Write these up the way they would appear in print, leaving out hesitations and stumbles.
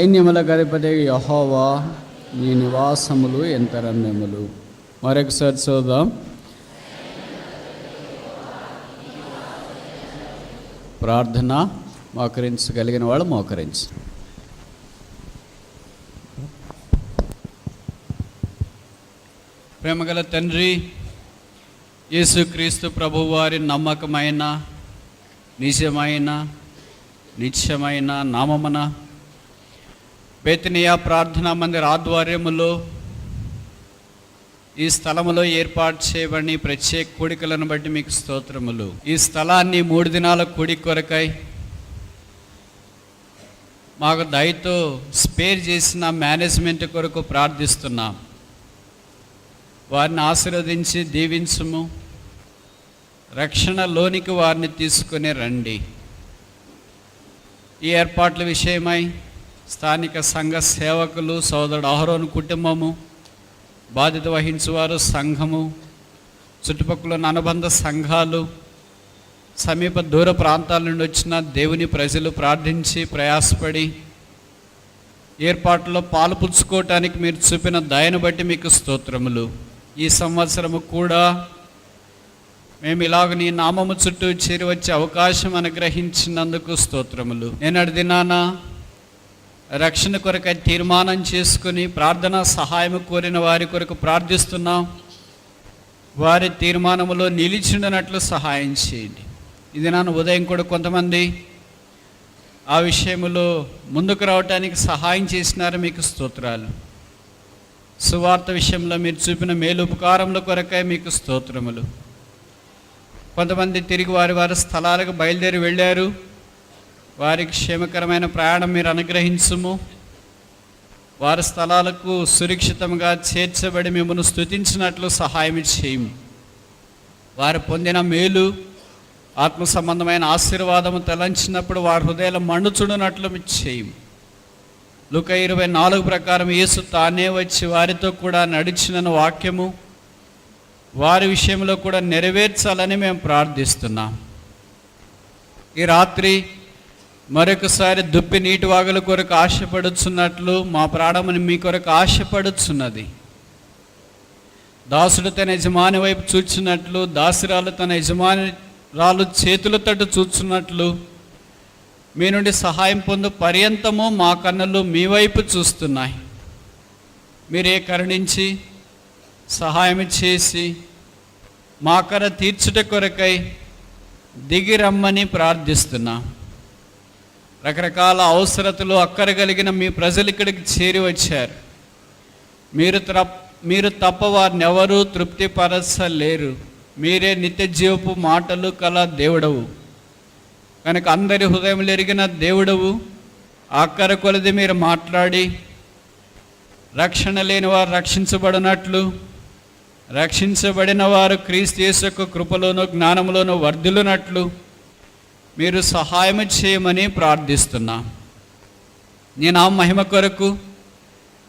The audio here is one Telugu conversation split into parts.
సైన్యములకు అధిపతి యెహోవా నీ నివాసములు ఎంత రమ్యములు. మరొకసారి చూద్దాం. ప్రార్థన మోకరించగలిగిన వాళ్ళు మోకరించి. ప్రేమగల తండ్రి యేసుక్రీస్తు ప్రభువారి నమ్మకమైన నిజమైన నిత్యమైన నామమున బేతనియా ప్రార్థనా మందిర ఆధ్వర్యములో ఈ స్థలములో ఏర్పాటు చేయబడిన ప్రత్యేక కూడికలను బట్టి మీకు స్తోత్రములు. ఈ స్థలాన్ని 3 దినాల కూడిక కొరకై మాకు దయతో స్పేర్ చేసిన మేనేజ్మెంట్ కొరకు ప్రార్థిస్తున్నాం. వారిని ఆశీర్వదించి దీవించుము. రక్షణలోనికి వారిని తీసుకుని రండి. ఈ ఏర్పాట్ల విషయమై స్థానిక సంఘ సేవకులు, సోదరుడు అహరోను కుటుంబము, బాధ్యత వహించేవారు, సంఘము, చుట్టుపక్కల అనుబంధ సంఘాలు, సమీప దూర ప్రాంతాల నుండి వచ్చిన దేవుని ప్రజలు ప్రార్థించి ప్రయాసపడి ఏర్పాట్లో పాలుపుచ్చుకోవటానికి మీరు చూపిన దయను బట్టి మీకు స్తోత్రములు. ఈ సంవత్సరము కూడా మేము ఇలాగ నీ నామము చుట్టూ చేరి వచ్చే అవకాశం అనుగ్రహించినందుకు స్తోత్రములు. నేనటి దినాన రక్షణ కొరకై తీర్మానం చేసుకుని ప్రార్థనా సహాయం కోరిన వారి కొరకు ప్రార్థిస్తున్నాం. వారి తీర్మానములో నిలిచిండినట్లు సహాయం చేయండి. ఇది నన్ను ఉదయం కూడా కొంతమంది ఆ విషయంలో ముందుకు రావటానికి సహాయం చేసినారు, మీకు స్తోత్రాలు. సువార్త విషయంలో మీరు చూపిన మేలు ఉపకారముల కొరకై మీకు స్తోత్రములు. కొంతమంది తిరిగి వారి స్థలాలకు బయలుదేరి వెళ్ళారు. వారికి క్షేమకరమైన ప్రయాణం మీరు అనుగ్రహించుము. వారి స్థలాలకు సురక్షితంగా చేర్చబడి మిమ్మల్ని స్తుతించినట్లు సహాయం చేయము. వారు పొందిన మేలు ఆత్మ సంబంధమైన ఆశీర్వాదము తలంచినప్పుడు వారి హృదయాలు మండుచుడునట్లు చేయము. లూకా 24 ప్రకారం యేసు తానే వచ్చి వారితో కూడా నడిచిన వాక్యము వారి విషయంలో కూడా నెరవేర్చాలని మేము ప్రార్థిస్తున్నాం. ఈ రాత్రి మరొకసారి దుప్పి నీటి వాగుల కొరకు ఆశపడుచున్నట్లు మా ప్రాణముని మీ కొరకు ఆశపడుచున్నది. దాసుడు తన యజమాని వైపు చూచినట్లు, దాసిరాలు తన యజమానిరాలు చేతుల తట్టు చూచున్నట్లు మీ నుండి సహాయం పొందు పర్యంతము మా కన్నులు మీ వైపు చూస్తున్నాయి. మీరే కరుణించి సహాయం చేసి మా కర తీర్చుట కొరకై దిగి రమ్మని ప్రార్థిస్తున్నా. రకరకాల అవసరతలు అక్కర కలిగిన మీ ప్రజలు ఇక్కడికి చేరి వచ్చారు. మీరు తప్ప వారిని ఎవరూ తృప్తిపరచలేరు. మీరే నిత్య జీవపు మాటలు కల దేవుడవు కనుక అందరి హృదయం ఎరిగిన దేవుడవు. అక్కర కొలది మీరు మాట్లాడి రక్షణ లేని వారు రక్షించబడినట్లు, రక్షించబడిన వారు క్రీస్తు యేసు యొక్క కృపలోను జ్ఞానంలోనూ వర్ధిల్లునట్లు మీరు సహాయం చేయమని ప్రార్థిస్తున్నా. నీ నా మహిమ కొరకు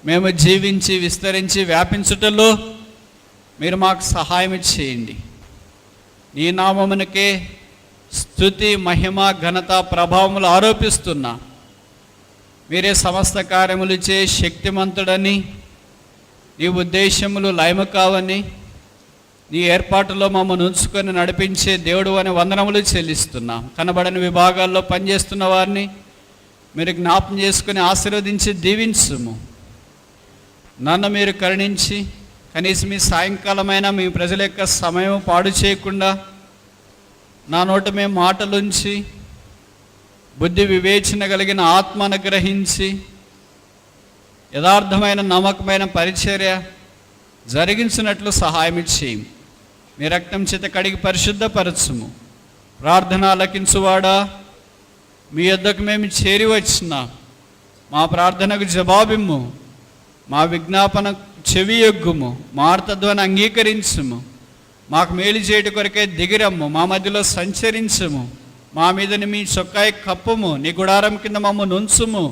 మేము జీవించి విస్తరించి వ్యాపించుటలో మీరు మాకు సహాయం చేయండి. నీ నామమునకే స్తుతి, మహిమ, ఘనత, ప్రభావములు ఆరోపిస్తున్నా. మీరే సమస్త కార్యములు చే శక్తిమంతుడని, నీ ఉద్దేశములు లయము కావని, నీ ఏర్పాటులో మమ్మల్ని ఉంచుకొని నడిపించే దేవుడు అని వందనములు చెల్లిస్తున్నాం. కనబడని విభాగాల్లో పనిచేస్తున్న వారిని మీరు జ్ఞాపం చేసుకుని ఆశీర్వదించి దీవించుము. నన్ను మీరు కరుణించి కనీసం మీ సాయంకాలమైన మీ ప్రజల యొక్క సమయం పాడు చేయకుండా నా నోట మేము మాటలుంచి బుద్ధి వివేచన కలిగిన ఆత్మ అనుగ్రహించి యథార్థమైన నమ్మకమైన పరిచర్య జరిగించినట్లు సహాయం చేయి. మీ రక్తం చేత కడిగి పరిశుద్ధపరచుము. ప్రార్థన ఆలకించువాడా, మీ యొద్దకు మేము చేరి వచ్చినాం. మా ప్రార్థనకు జవాబిమ్ము. మా విజ్ఞాపన చెవి యొగ్గుము. మా ఆర్తధ్వని అంగీకరించుము. మాకు మేలు చేయట కొరకే దిగిరమ్ము. మా మధ్యలో సంచరించుము. మా మీదని మీ చొక్కాయి కప్పుము. నీ గుడారం కింద మమ్మల్ని ఉంచుము.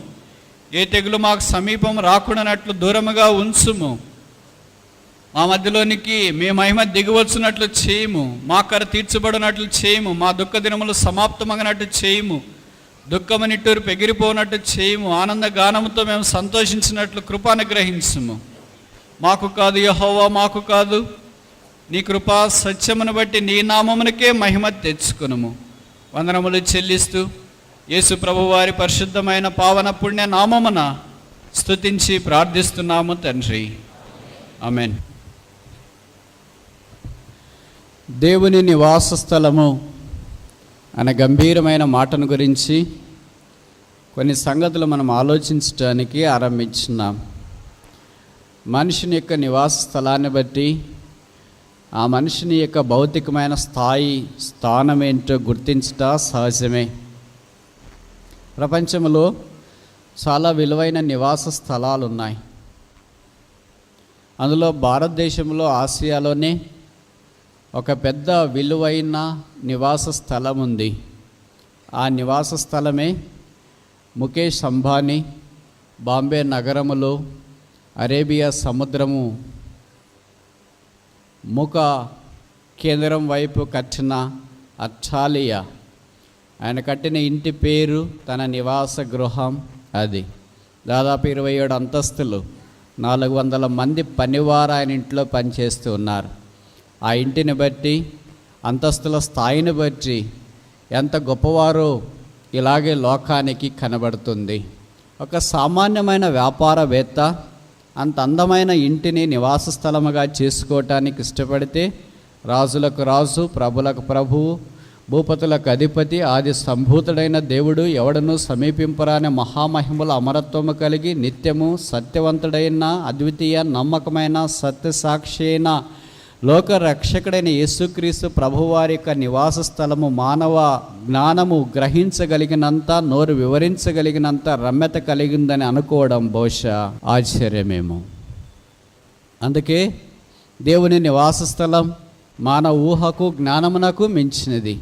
ఏ తెగులు మాకు సమీపం రాకుండానట్లు దూరముగా ఉంచుము. మా మధ్యలోనికి మీ మహిమ దిగివచ్చునట్లు చేయము. మా కర తీర్చబడినట్లు చేయము. మా దుఃఖ దినములు సమాప్తమగినట్లు చేయము. దుఃఖము నిట్టూరు పెగిరిపోనట్టు చేయము. ఆనంద గానముతో మేము సంతోషించినట్లు కృప అనుగ్రహించుము. మాకు కాదు యెహోవా, మాకు కాదు, నీ కృపా సత్యమును బట్టి నీ నామమునకే మహిమ తెచ్చుకొనుము. వందనములు చెల్లిస్తూ యేసు ప్రభు వారి పరిశుద్ధమైన పావన పుణ్య నామమున స్తుతించి ప్రార్థిస్తున్నాము తండ్రి, ఆమేన్. దేవుని నివాస స్థలము అనే గంభీరమైన మాటను గురించి కొన్ని సంగతులు మనం ఆలోచించడానికి ఆరంభించున్నాం. మనిషిని యొక్క నివాస స్థలాన్ని బట్టి ఆ మనిషిని యొక్క భౌతికమైన స్థానం ఏంటో గుర్తించట సహజమే. ప్రపంచంలో చాలా విలువైన నివాస స్థలాలు ఉన్నాయి. అందులో భారతదేశంలో ఆసియాలోనే ఒక పెద్ద విలువైన నివాస స్థలం ఉంది. ఆ నివాస స్థలమే ముఖేష్ అంబానీ బాంబే నగరములో అరేబియా సముద్రము ముఖ కేంద్రం వైపు కట్టిన అట్టాలియా. ఆయన కట్టిన ఇంటి పేరు, తన నివాస గృహం అది. దాదాపు 27 అంతస్తులు, 400 మంది పనివారు ఆయన ఇంట్లో పనిచేస్తూ ఉన్నారు. ఆ ఇంటిని బట్టి, అంతస్తుల స్థాయిని బట్టి ఎంత గొప్పవారో ఇలాగే లోకానికి కనబడుతుంది. ఒక సామాన్యమైన వ్యాపారవేత్త అంత అందమైన ఇంటిని నివాస స్థలముగా చేసుకోవటానికి ఇష్టపడితే, రాజులకు రాజు, ప్రభులకు ప్రభువు, భూపతులకు అధిపతి, ఆది సంభూతుడైన దేవుడు ఎవడను సమీపింపరాని మహామహిమల అమరత్వము కలిగి నిత్యము సత్యవంతుడైన, అద్వితీయ, నమ్మకమైన, సత్యసాక్షి అయిన, లోక రక్షకుడైన యేసుక్రీస్తు ప్రభువారి యొక్క నివాస స్థలము మానవ జ్ఞానము గ్రహించగలిగినంత, నోరు వివరించగలిగినంత రమ్యత కలిగిందని అనుకోవడం బహుశా ఆశ్చర్యమేమో. అందుకే దేవుని నివాస స్థలం మానవ ఊహకు, జ్ఞానమునకు మించినది.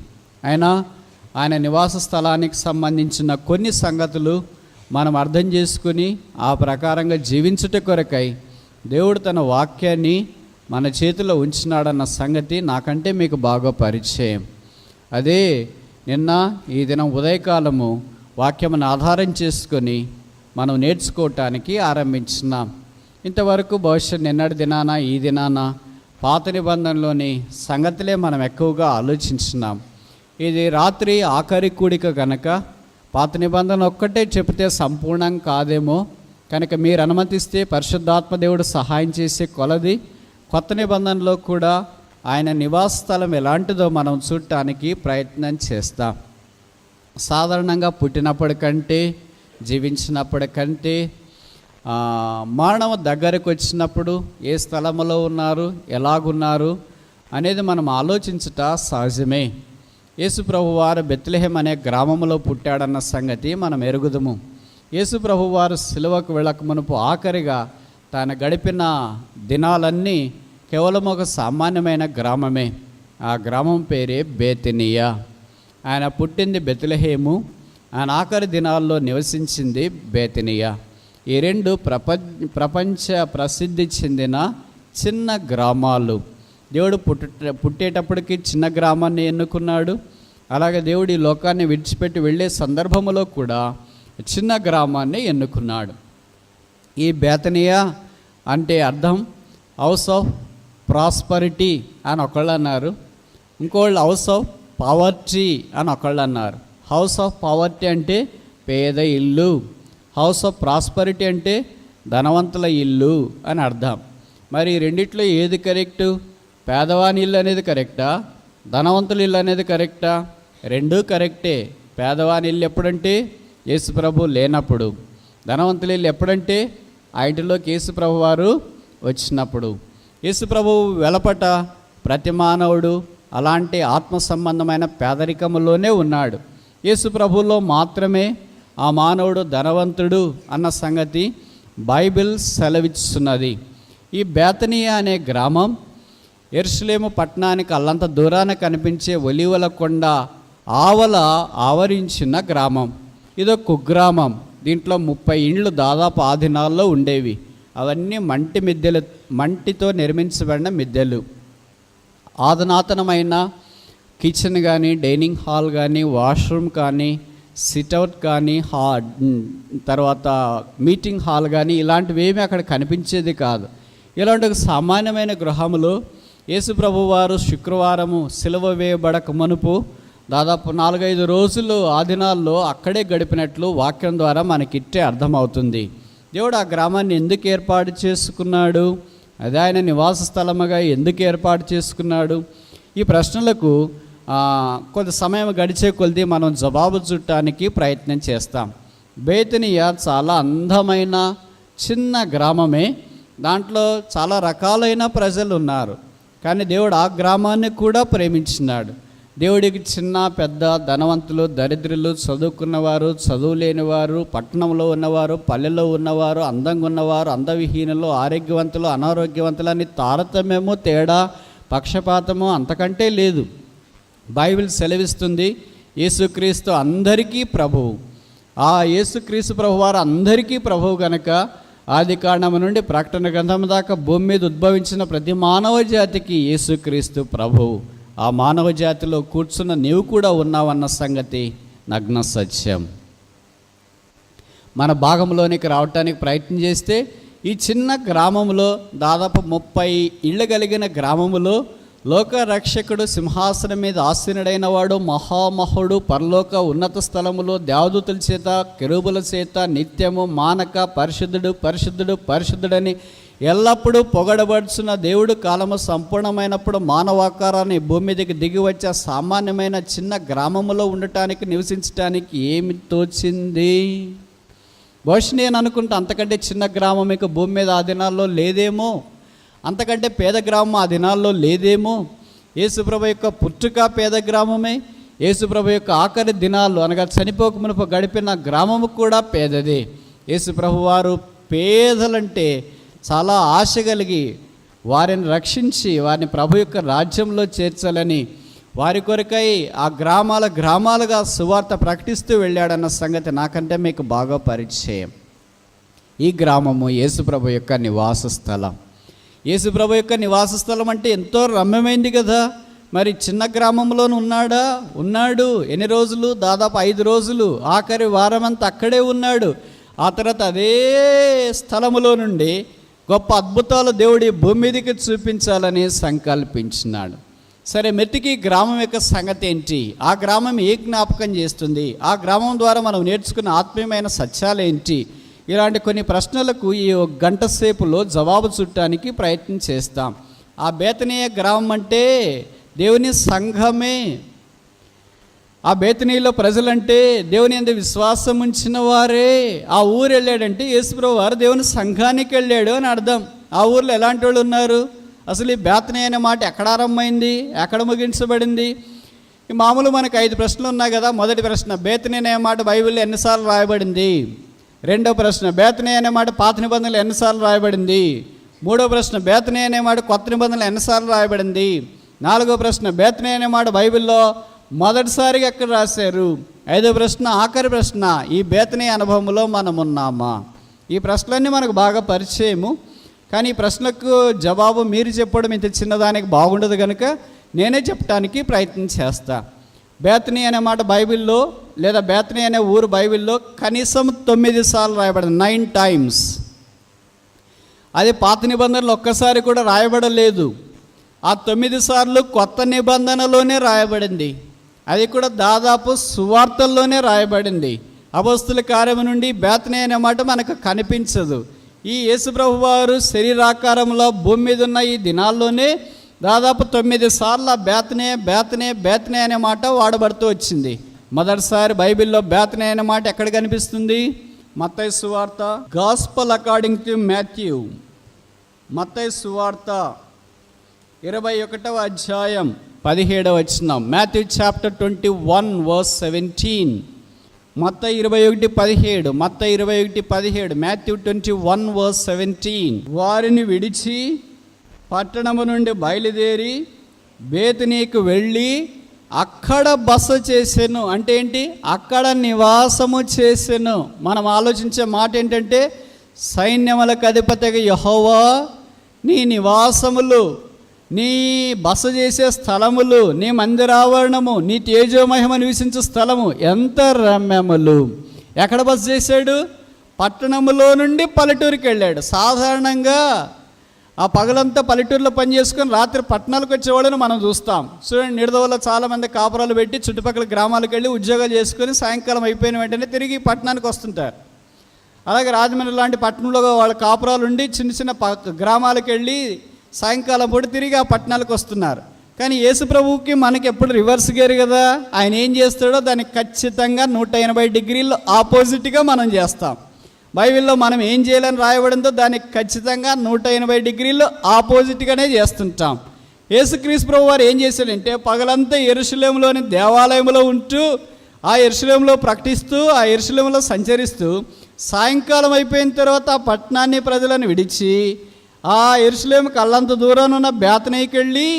ఆయన నివాస స్థలానికి సంబంధించిన కొన్ని సంగతులు మనం అర్థం చేసుకుని ఆ ప్రకారంగా జీవించుట కొరకై దేవుడు తన వాక్యాన్ని మన చేతిలో ఉంచినాడన్న సంగతి నాకంటే మీకు బాగా పరిచయం. అదే నిన్న ఈ దినం ఉదయకాలము వాక్యమును ఆధారం చేసుకొని మనం నేర్చుకోవటానికి ఆరంభించున్నాం. ఇంతవరకు బహుశా నిన్నటి దినాన, ఈ దినాన పాత నిబంధనలోని సంగతులే మనం ఎక్కువగా ఆలోచించున్నాం. ఇది రాత్రి ఆఖరి కూడిక కనుక పాత నిబంధన ఒక్కటే చెబితే సంపూర్ణం కాదేమో కనుక మీరు అనుమతిస్తే పరిశుద్ధాత్మ దేవుడు సహాయం చేసే కొలది కొత్త నిబంధనలో కూడా ఆయన నివాస స్థలం ఎలాంటిదో మనం చూడటానికి ప్రయత్నం చేస్తాం. సాధారణంగా పుట్టినప్పటికంటే, జీవించినప్పటికంటే, మరణం దగ్గరకు వచ్చినప్పుడు ఏ స్థలంలో ఉన్నారు, ఎలాగున్నారు అనేది మనం ఆలోచించుట సహజమే. యేసు ప్రభువారు బెత్లెహేం అనే గ్రామంలో పుట్టాడన్న సంగతి మనం ఎరుగుదుము. యేసు ప్రభువారు సిలువకు వెళ్ళక మునుపు ఆఖరిగా తాను గడిపిన దినాలన్నీ కేవలం ఒక సామాన్యమైన గ్రామమే. ఆ గ్రామం పేరే బేతనియా. ఆయన పుట్టింది బెత్లెహేము, ఆయన ఆఖరి దినాల్లో నివసించింది బేతనియా. ఈ రెండు ప్రపంచ ప్రసిద్ధి చెందిన చిన్న గ్రామాలు. దేవుడు పుట్టేటప్పటికి చిన్న గ్రామాన్ని ఎన్నుకున్నాడు. అలాగే దేవుడు ఈ లోకాన్ని విడిచిపెట్టి వెళ్ళే సందర్భంలో కూడా చిన్న గ్రామాన్ని ఎన్నుకున్నాడు. ఈ బేతనియా అంటే అర్థం హౌస్ ఆఫ్ ప్రాస్పరిటీ అని ఒకళ్ళు అన్నారు, ఇంకోళ్ళు హౌస్ ఆఫ్ పవర్టీ అని ఒకళ్ళు అన్నారు. హౌస్ ఆఫ్ పవర్టీ అంటే పేద ఇల్లు, హౌస్ ఆఫ్ ప్రాస్పరిటీ అంటే ధనవంతుల ఇల్లు అని అర్థం. మరి రెండిట్లో ఏది కరెక్టు? పేదవాని ఇల్లు అనేది కరెక్టా, ధనవంతుల ఇల్లు అనేది కరెక్టా? రెండూ కరెక్టే. పేదవాని ఇల్లు ఎప్పుడంటే యేసు ప్రభు లేనప్పుడు, ధనవంతుల ఇల్లు ఎప్పుడంటే ఆ ఇంటిలోకి యేసు ప్రభు వారు వచ్చినప్పుడు. యేసు ప్రభు వెలపట ప్రతి మానవుడు అలాంటి ఆత్మ సంబంధమైన పేదరికంలోనే ఉన్నాడు. యేసు ప్రభులో మాత్రమే ఆ మానవుడు ధనవంతుడు అన్న సంగతి బైబిల్ సెలవిస్తున్నది. ఈ బేతనియా అనే గ్రామం యెరూషలేము పట్టణానికి అల్లంత దూరాన కనిపించే ఒలీవల కొండ ఆవల ఆవరించిన గ్రామం. ఇదో కుగ్రామం. దీంట్లో 30 ఇండ్లు దాదాపు ఆ దినాల్లో ఉండేవి. అవన్నీ మంటితో నిర్మించబడిన మిద్దెలు. ఆధునాతనమైన కిచెన్ కానీ, డైనింగ్ హాల్ కానీ, వాష్రూమ్ కానీ, సిట్అవుట్ కానీ తర్వాత మీటింగ్ హాల్ కానీ ఇలాంటివి ఏమీ అక్కడ కనిపించేది కాదు. ఇలాంటి ఒక సామాన్యమైన గృహములో యేసు ప్రభు వారు శుక్రవారము సిలువ వేయబడక మునుపు దాదాపు 4-5 రోజులు ఆ దినాల్లో అక్కడే గడిపినట్లు వాక్యం ద్వారా మనకిట్టే అర్థమవుతుంది. దేవుడు ఆ గ్రామాన్ని ఎందుకు ఏర్పాటు చేసుకున్నాడు, అది ఆయన నివాస స్థలముగా ఎందుకు ఏర్పాటు చేసుకున్నాడు, ఈ ప్రశ్నలకు కొంత సమయం గడిచే కొద్దీ మనం జవాబు చుట్టానికి ప్రయత్నం చేస్తాం. బేతనియా చాలా అందమైన చిన్న గ్రామమే, దాంట్లో చాలా రకాలైన ప్రజలు ఉన్నారు. కానీ దేవుడు ఆ గ్రామాన్ని కూడా ప్రేమించినాడు. దేవుడికి చిన్న పెద్ద, ధనవంతులు, దరిద్రులు, చదువుకున్నవారు, చదువు లేనివారు, పట్టణంలో ఉన్నవారు, పల్లెల్లో ఉన్నవారు, అందంగా ఉన్నవారు, అందవిహీనులు, ఆరోగ్యవంతులు, అనారోగ్యవంతులు అని తారతమ్యము, తేడా, పక్షపాతము అంతకంటే లేదు. బైబిల్ సెలవిస్తుంది యేసుక్రీస్తు అందరికీ ప్రభువు. ఆ యేసుక్రీస్తు ప్రభు వారు అందరికీ ప్రభువు కనుక ఆది కాండము నుండి ప్రకటన గ్రంథం దాకా భూమి మీద ఉద్భవించిన ప్రతి మానవ జాతికి యేసుక్రీస్తు ప్రభువు. ఆ మానవ జాతిలో కూర్చున్న నీవు కూడా ఉన్నావన్న సంగతి నగ్న సత్యం. మన భాగంలోనికి రావటానికి ప్రయత్నం చేస్తే ఈ చిన్న గ్రామంలో దాదాపు 30 ఇళ్ళు కలిగిన గ్రామములో లోకరక్షకుడు సింహాసనం మీద ఆసీనుడైన వాడు, మహామహుడు, పరలోక ఉన్నత స్థలములో దేవదూతల చేత, కెరూబుల చేత నిత్యము మానక పరిశుద్ధుడు పరిశుద్ధుడు పరిశుద్ధుడని ఎల్లప్పుడూ పొగడబడుచున్న దేవుడు కాలము సంపూర్ణమైనప్పుడు మానవాకారాన్ని భూమి మీదకి దిగి వచ్చే సామాన్యమైన చిన్న గ్రామములో ఉండటానికి, నివసించటానికి ఏమి తోచింది? బహుశా నేను అనుకుంటా అంతకంటే చిన్న గ్రామం ఇక భూమి మీద ఆ దినాల్లో లేదేమో, అంతకంటే పేద గ్రామం ఆ దినాల్లో లేదేమో. యేసుప్రభు యొక్క పుట్టుక పేద గ్రామమే, యేసుప్రభు యొక్క ఆఖరి దినాలు అనగా చనిపోక మునుపు గడిపిన గ్రామము కూడా పేదదే. యేసుప్రభు వారు పేదలంటే చాలా ఆశ కలిగి వారిని రక్షించి వారిని ప్రభు యొక్క రాజ్యంలో చేర్చాలని వారి కొరకై ఆ గ్రామాలుగా సువార్త ప్రకటిస్తూ వెళ్ళాడన్న సంగతి నాకంటే మీకు బాగా పరిచయం. ఈ గ్రామము యేసుప్రభు యొక్క నివాస స్థలం. యేసుప్రభు యొక్క నివాస స్థలం అంటే ఎంతో రమ్యమైంది కదా. మరి చిన్న గ్రామంలోనే ఉన్నాడు. ఎన్ని రోజులు? దాదాపు 5 రోజులు. ఆఖరి వారమంతా అక్కడే ఉన్నాడు. ఆ తర్వాత అదే స్థలములో నుండి గొప్ప అద్భుతాలు దేవుడి భూమి మీదకి చూపించాలని సంకల్పించినాడు. సరే, మెట్టికి గ్రామం యొక్క సంగతి ఏంటి? ఆ గ్రామం ఏ జ్ఞాపకం చేస్తుంది? ఆ గ్రామం ద్వారా మనం నేర్చుకున్న ఆత్మీయమైన సత్యాలు ఏంటి? ఇలాంటి కొన్ని ప్రశ్నలకు ఈ 1 గంట సేపులో జవాబు చుట్టానికి ప్రయత్నం చేస్తాం. ఆ బేతనీయ గ్రామం అంటే దేవుని సంఘమే. ఆ బేతనీలో ప్రజలంటే దేవుని యందు విశ్వాసం ఉంచిన వారే. ఆ ఊరు వెళ్ళాడంటే యేసుప్రభు వారు దేవుని సంఘానికి వెళ్ళాడు అని అర్థం. ఆ ఊర్లో ఎలాంటి వాళ్ళు ఉన్నారు? అసలు ఈ బేతనీ అనే మాట ఎక్కడ ఆరంభమైంది, ఎక్కడ ముగించబడింది? ఈ మామూలు మనకు 5 ప్రశ్నలు ఉన్నాయి కదా. మొదటి ప్రశ్న, బేతనీ అనే మాట బైబిల్లో ఎన్నిసార్లు రాయబడింది? రెండో ప్రశ్న, బేతనీ అనే మాట పాత నిబంధనలు ఎన్నిసార్లు రాయబడింది? మూడో ప్రశ్న, బేతనీ అనే మాట కొత్త నిబంధనలు ఎన్నిసార్లు రాయబడింది? నాలుగో ప్రశ్న, బేతనీ అనే మాట బైబిల్లో మొదటిసారిగా ఎక్కడ రాశారు? ఐదో ప్రశ్న, ఆఖరి ప్రశ్న, ఈ బేతనీ అనుభవంలో మనం ఉన్నామా? ఈ ప్రశ్నలన్నీ మనకు బాగా పరిచయము. కానీ ఈ ప్రశ్నకు జవాబు మీరు చెప్పడం ఇంత చిన్నదానికి బాగుండదు కనుక నేనే చెప్పడానికి ప్రయత్నం చేస్తా. బేతనీ అనే మాట బైబిల్లో లేదా బేతనీ అనే ఊరు బైబిల్లో కనీసం 9 సార్లు రాయబడింది, 9 times. అది పాత నిబంధనలు ఒక్కసారి కూడా రాయబడలేదు. ఆ 9 సార్లు కొత్త నిబంధనలోనే రాయబడింది. అది కూడా దాదాపు సువార్తల్లోనే రాయబడింది. అపొస్తలుల కార్యము నుండి బేతనీ అనే మాట మనకు కనిపించదు. ఈ యేసుప్రభు వారు శరీరాకారంలో భూమి మీద ఉన్న ఈ దినాల్లోనే దాదాపు 9 సార్లు బేతనీ అనే మాట వాడబడుతూ వచ్చింది. మొదటిసారి బైబిల్లో బేతనీ అనే మాట ఎక్కడ కనిపిస్తుంది? మత్తయి సువార్త, గాస్పల్ అకార్డింగ్ టు మాథ్యూ, మత్తయి సువార్త 21వ అధ్యాయం 17వ వచనం. Matthew chapter 21 verse 17. మత్తయి 21:17, మత్తయి 21:17, మాథ్యూ 21 verse 17. వారిని విడిచి పట్టణము నుండి బయలుదేరి బేతనీకి వెళ్ళి అక్కడ బస చేసెను. అంటే ఏంటి? అక్కడ నివాసము చేసెను. మనం ఆలోచించే మాట ఏంటంటే, సైన్యములకు అధిపతిగా యెహోవా నీ నివాసములు నీ బస చేసే స్థలములు, నీ మందిరావరణము, నీ తేజోమహిమ నివసించే స్థలము ఎంత రమ్యములు. ఎక్కడ బస చేశాడు? పట్టణములో నుండి పల్లెటూరుకి వెళ్ళాడు. సాధారణంగా ఆ పగలంతా పల్లెటూరులో పని చేసుకొని రాత్రి పట్టణాలకు వచ్చేవాళ్ళని మనం చూస్తాం. చూడండి, నిడదవల్లో చాలామంది కాపురాలు పెట్టి చుట్టుపక్కల గ్రామాలకు వెళ్ళి ఉద్యోగాలు చేసుకొని సాయంకాలం అయిపోయిన వెంటనే తిరిగి పట్టణానికి వస్తుంటారు. అలాగే రాజమండ్రి లాంటి పట్టణంలో వాళ్ళ కాపురాలు ఉండి చిన్న చిన్న గ్రామాలకు వెళ్ళి సాయంకాలం పూట తిరిగి ఆ పట్టణాలకు వస్తున్నారు. కానీ యేసు ప్రభువుకి మనకి ఎప్పుడు రివర్స్ గేరు కదా. ఆయన ఏం చేస్తాడో దానికి ఖచ్చితంగా 180 డిగ్రీలు ఆపోజిట్గా మనం చేస్తాం. బైబిల్లో మనం ఏం చేయాలని రాయబడిందో దానికి ఖచ్చితంగా 180 డిగ్రీలు ఆపోజిట్గానే చేస్తుంటాం. యేసుక్రీస్తు ప్రభు వారు ఏం చేశాడంటే పగలంతా యెరూషలేములోని దేవాలయంలో ఉంటూ ఆ యెరూషలేములో ప్రకటిస్తూ ఆ యెరూషలేములో సంచరిస్తూ సాయంకాలం అయిపోయిన తర్వాత ఆ పట్టణాన్ని ప్రజలను విడిచి ఆ యెరూషలేముకి అల్లంత దూరాన ఉన్న బేతనీకి వెళ్ళి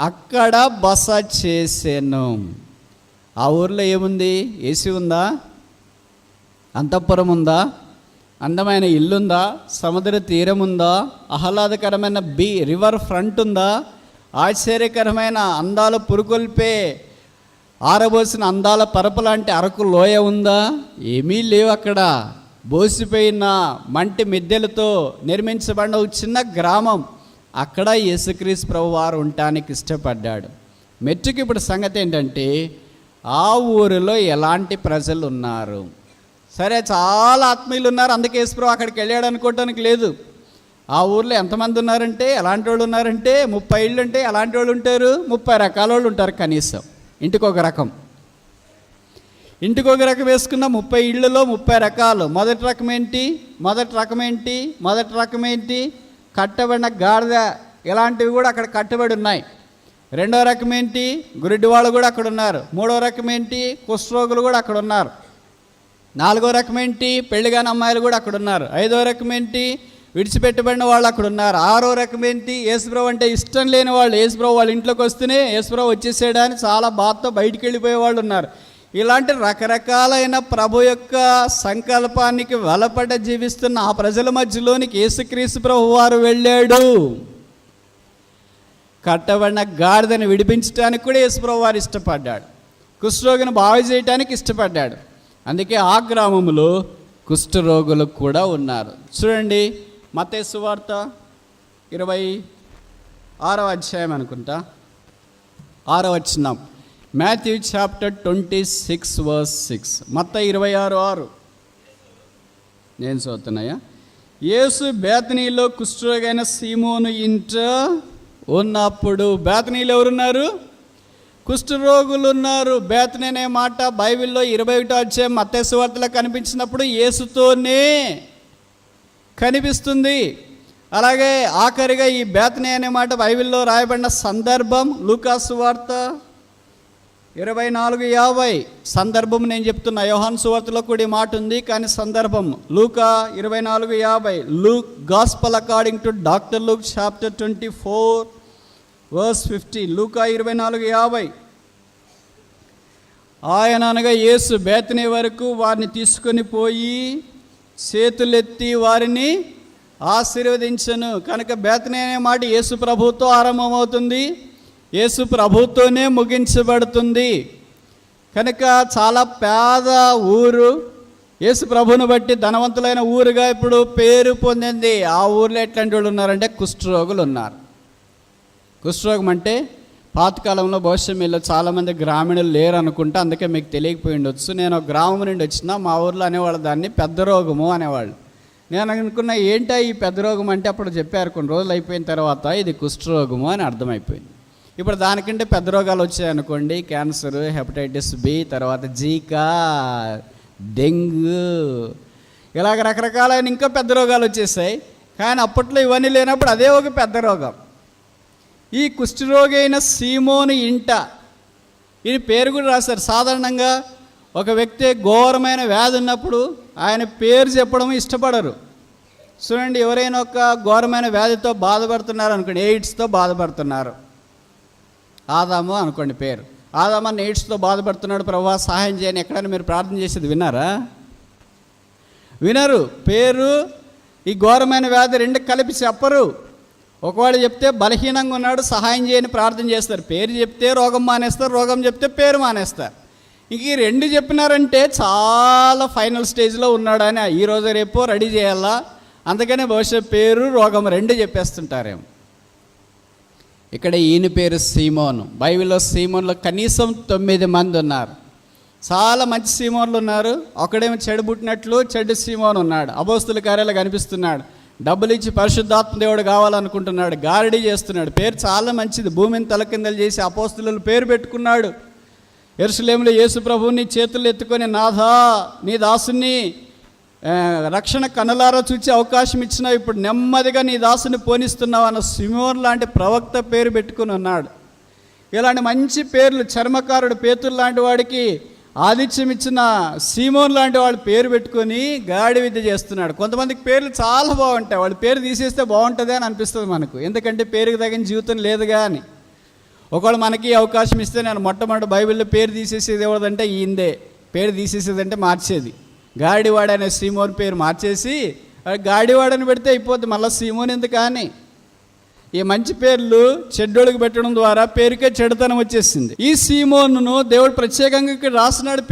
అక్కడ బస చేశాను. ఆ ఊర్లో ఏముంది? ఏసీ ఉందా? అంతఃపురం ఉందా? అందమైన ఇల్లుందా? సముద్ర తీరం ఉందా? ఆహ్లాదకరమైన రివర్ ఫ్రంట్ ఉందా? ఆశ్చర్యకరమైన అందాల పురుకొల్పే ఆరబోసిన అందాల పరపు లాంటి అరకు లోయ ఉందా? ఏమీ లేవు అక్కడ. బోసిపోయిన మంటి మిద్దెలతో నిర్మించబడిన ఒక చిన్న గ్రామం. అక్కడ యేసుక్రీస్తు ప్రభు వారు ఉండటానికి ఇష్టపడ్డాడు. మెట్టుకు ఇప్పుడు సంగతి ఏంటంటే ఆ ఊరిలో ఎలాంటి ప్రజలు ఉన్నారు? సరే, చాలా ఆత్మీయులు ఉన్నారు, అందుకే యేసుప్రభు అక్కడికి వెళ్ళాడు అనుకోవటానికి లేదు. ఆ ఊర్లో ఎంతమంది ఉన్నారంటే, ఎలాంటి వాళ్ళు ఉన్నారంటే 30 ఇళ్ళు అంటే ఎలాంటి వాళ్ళు ఉంటారు? 30 రకాల వాళ్ళు ఉంటారు కనీసం. ఇంటికి ఒక రకం వేసుకున్న 30 ఇళ్ళలో 30 రకాలు. మొదటి రకం ఏంటి? కట్టబడిన గాడిద ఇలాంటివి కూడా అక్కడ కట్టబడి ఉన్నాయి. రెండో రకం ఏంటి? గురిడి వాళ్ళు కూడా అక్కడ ఉన్నారు. మూడో రకం ఏంటి? కుష్ఠరోగులు కూడా అక్కడ ఉన్నారు. నాలుగో రకం ఏంటి? పెళ్లిగాని అమ్మాయిలు కూడా అక్కడ ఉన్నారు. ఐదో రకం ఏంటి? విడిచిపెట్టబడిన వాళ్ళు అక్కడ ఉన్నారు. ఆరో రకం ఏంటి? యేసుప్రభు అంటే ఇష్టం లేని వాళ్ళు. యేసుప్రభు వాళ్ళ ఇంట్లోకి వస్తేనే యేసుప్రభు వచ్చేసేయడాని చాలా బాధతో బయటికి వెళ్ళిపోయే వాళ్ళు ఉన్నారు. ఇలాంటి రకరకాలైన ప్రభు యొక్క సంకల్పానికి వెలపడ జీవిస్తున్న ఆ ప్రజల మధ్యలోనికి యేసుక్రీస్తు ప్రభు వారు వెళ్ళాడు. కట్టబడిన గాడిదని విడిపించడానికి కూడా యేసుప్రభు వారు ఇష్టపడ్డాడు. కుష్ఠరోగిని బాగు చేయడానికి ఇష్టపడ్డాడు. అందుకే ఆ గ్రామంలో కుష్ఠరోగులు కూడా ఉన్నారు. చూడండి, మత్తయి సువార్త 26వ అధ్యాయం అనుకుంటా, 6వ వచనం. Matthew chapter 26 verse 6. మత్తయి 26:6 నేను చదువుతున్నాయా? యేసు బేతనీలో కుష్ఠరోగైన సీమోను ఇంట ఉన్నప్పుడు. బేతనీలో ఎవరున్నారు? కుష్ఠరోగులు ఉన్నారు. బేతనీ అనే మాట బైబిల్లో 21వ అధ్యాయం మత్తయి సువార్తలో కనిపించినప్పుడు యేసుతోనే కనిపిస్తుంది. అలాగే ఆఖరిగా ఈ బేతనీ అనే మాట బైబిల్లో రాయబడిన సందర్భం లూకా సువార్త 24:50. సందర్భం నేను చెప్తున్నా, యోహాను సువార్తలో కూడా ఈ మాట ఉంది, కానీ సందర్భం లూకా 24:50. Luke gospel according to doctor Luke chapter 24 verse 50. లూకా 24:50. ఆయన అనగా యేసు బేతనీ వరకు వారిని తీసుకొని పోయి చేతులెత్తి వారిని ఆశీర్వదించను. కనుక బేతనీ అనే మాట యేసు ప్రభువుతో ఆరంభమవుతుంది, యేసు ప్రభువుతోనే ముగించబడుతుంది. కనుక చాలా పేద ఊరు, యేసు ప్రభువును బట్టి ధనవంతులైన ఊరుగా ఇప్పుడు పేరు పొందింది. ఆ ఊర్లో ఎట్లాంటి వాళ్ళు ఉన్నారంటే కుష్ఠరోగులు ఉన్నారు. కుష్ఠరోగం అంటే పాతకాలంలో బహుశా మీలో చాలామంది గ్రామీణులు లేరు అనుకుంటా, అందుకే మీకు తెలియకపోయి ఉండొచ్చు. నేను ఒక గ్రామం నుండి వచ్చిన, మా ఊర్లో అనేవాళ్ళు దాన్ని పెద్ద రోగము అనేవాళ్ళు. నేను అనుకున్నా ఏంటా ఈ పెద్ద రోగం అంటే, అప్పుడు చెప్పారు కొన్ని రోజులు అయిపోయిన తర్వాత ఇది కుష్ఠరోగము అని అర్థమైపోయింది. ఇప్పుడు దానికంటే పెద్ద రోగాలు వచ్చాయనుకోండి, క్యాన్సర్, హెపటైటిస్ బి, తర్వాత జీకా, డెంగ్యూ, ఇలాగ రకరకాలైన ఇంకా పెద్ద రోగాలు వచ్చేసాయి. కానీ అప్పట్లో ఇవన్నీ లేనప్పుడు అదే ఒక పెద్ద రోగం. ఈ కుష్ఠరోగి అయిన సీమోను ఇంట, ఈ పేరు కూడా రాశారు. సాధారణంగా ఒక వ్యక్తి ఘోరమైన వ్యాధి ఉన్నప్పుడు ఆయన పేరు చెప్పడం ఇష్టపడరు. చూడండి, ఎవరైనా ఒక ఘోరమైన వ్యాధితో బాధపడుతున్నారు అనుకోండి, ఎయిడ్స్తో బాధపడుతున్నారు, ఆదాము అనుకోండి పేరు, ఆదామని ఎయిడ్స్తో బాధపడుతున్నాడు, ప్రభువా సహాయం చేయని ఎక్కడైనా మీరు ప్రార్థన చేసేది విన్నారా? వినరు. పేరు, ఈ ఘోరమైన వ్యాధి రెండు కలిపి చెప్పరు. ఒకవాడు చెప్తే బలహీనంగా ఉన్నాడు, సహాయం చేయని ప్రార్థన చేస్తారు. పేరు చెప్తే రోగం మానేస్తారు, రోగం చెప్తే పేరు మానేస్తారు. ఇంక ఈ రెండు చెప్పినారంటే చాలా ఫైనల్ స్టేజ్లో ఉన్నాడని ఈరోజు రేపో రెడీ చేయాలా. అందుకనే బహుశా పేరు రోగం రెండు చెప్పేస్తుంటారేమో. ఇక్కడ ఈయన పేరు సీమోను. బైబిల్లో సీమోన్లో కనీసం 9 మంది ఉన్నారు. చాలా మంచి సీమోన్లు ఉన్నారు. ఒకడేమో చెడు పుట్టినట్లు చెడు సీమోను ఉన్నాడు. అపోస్తుల కార్యాలు కనిపిస్తున్నాడు. డబ్బులు ఇచ్చి పరిశుద్ధాత్మ దేవుడు కావాలనుకుంటున్నాడు, గారడీ చేస్తున్నాడు. పేరు చాలా మంచిది, భూమిని తలకిందలు చేసి అపోస్తుల పేరు పెట్టుకున్నాడు. యెరూషలేములో యేసు ప్రభువుని చేతులు ఎత్తుకొని, నాథా నీ దాసుని రక్షణ కనులారా చూచి అవకాశం ఇచ్చినావు, ఇప్పుడు నెమ్మదిగా నీ దాసుని పోనిస్తున్నావు అన్న సిమోన్ లాంటి ప్రవక్త పేరు పెట్టుకుని ఉన్నాడు. ఇలాంటి మంచి పేర్లు, చర్మకారుడు పేతురు లాంటి వాడికి ఆతిథ్యం ఇచ్చిన సీమోన్ లాంటి వాడు పేరు పెట్టుకొని గాడి విద్య చేస్తున్నాడు. కొంతమందికి పేర్లు చాలా బాగుంటాయి, వాళ్ళ పేరు తీసేస్తే బాగుంటుంది అని అనిపిస్తుంది మనకు, ఎందుకంటే పేరుకి తగిన జీవితం లేదుగా అని. ఒకవేళ మనకి అవకాశం ఇస్తే నేను మొట్టమొదటి బైబిల్లో పేరు తీసేసేది ఎవరిదంటే ఈందే. పేరు తీసేసేదంటే మార్చేది. గాడివాడ అనే సీమోన్ పేరు మార్చేసి గాడివాడని పెడితే అయిపోద్ది, మళ్ళీ సీమోన్ ఎందుకు అని. ఈ మంచి పేర్లు చెడ్డోళ్ళకి పెట్టడం ద్వారా పేరుకే చెడుతనం వచ్చేసింది. ఈ సీమోనును దేవుడు ప్రత్యేకంగా ఇక్కడ రాసినాడు.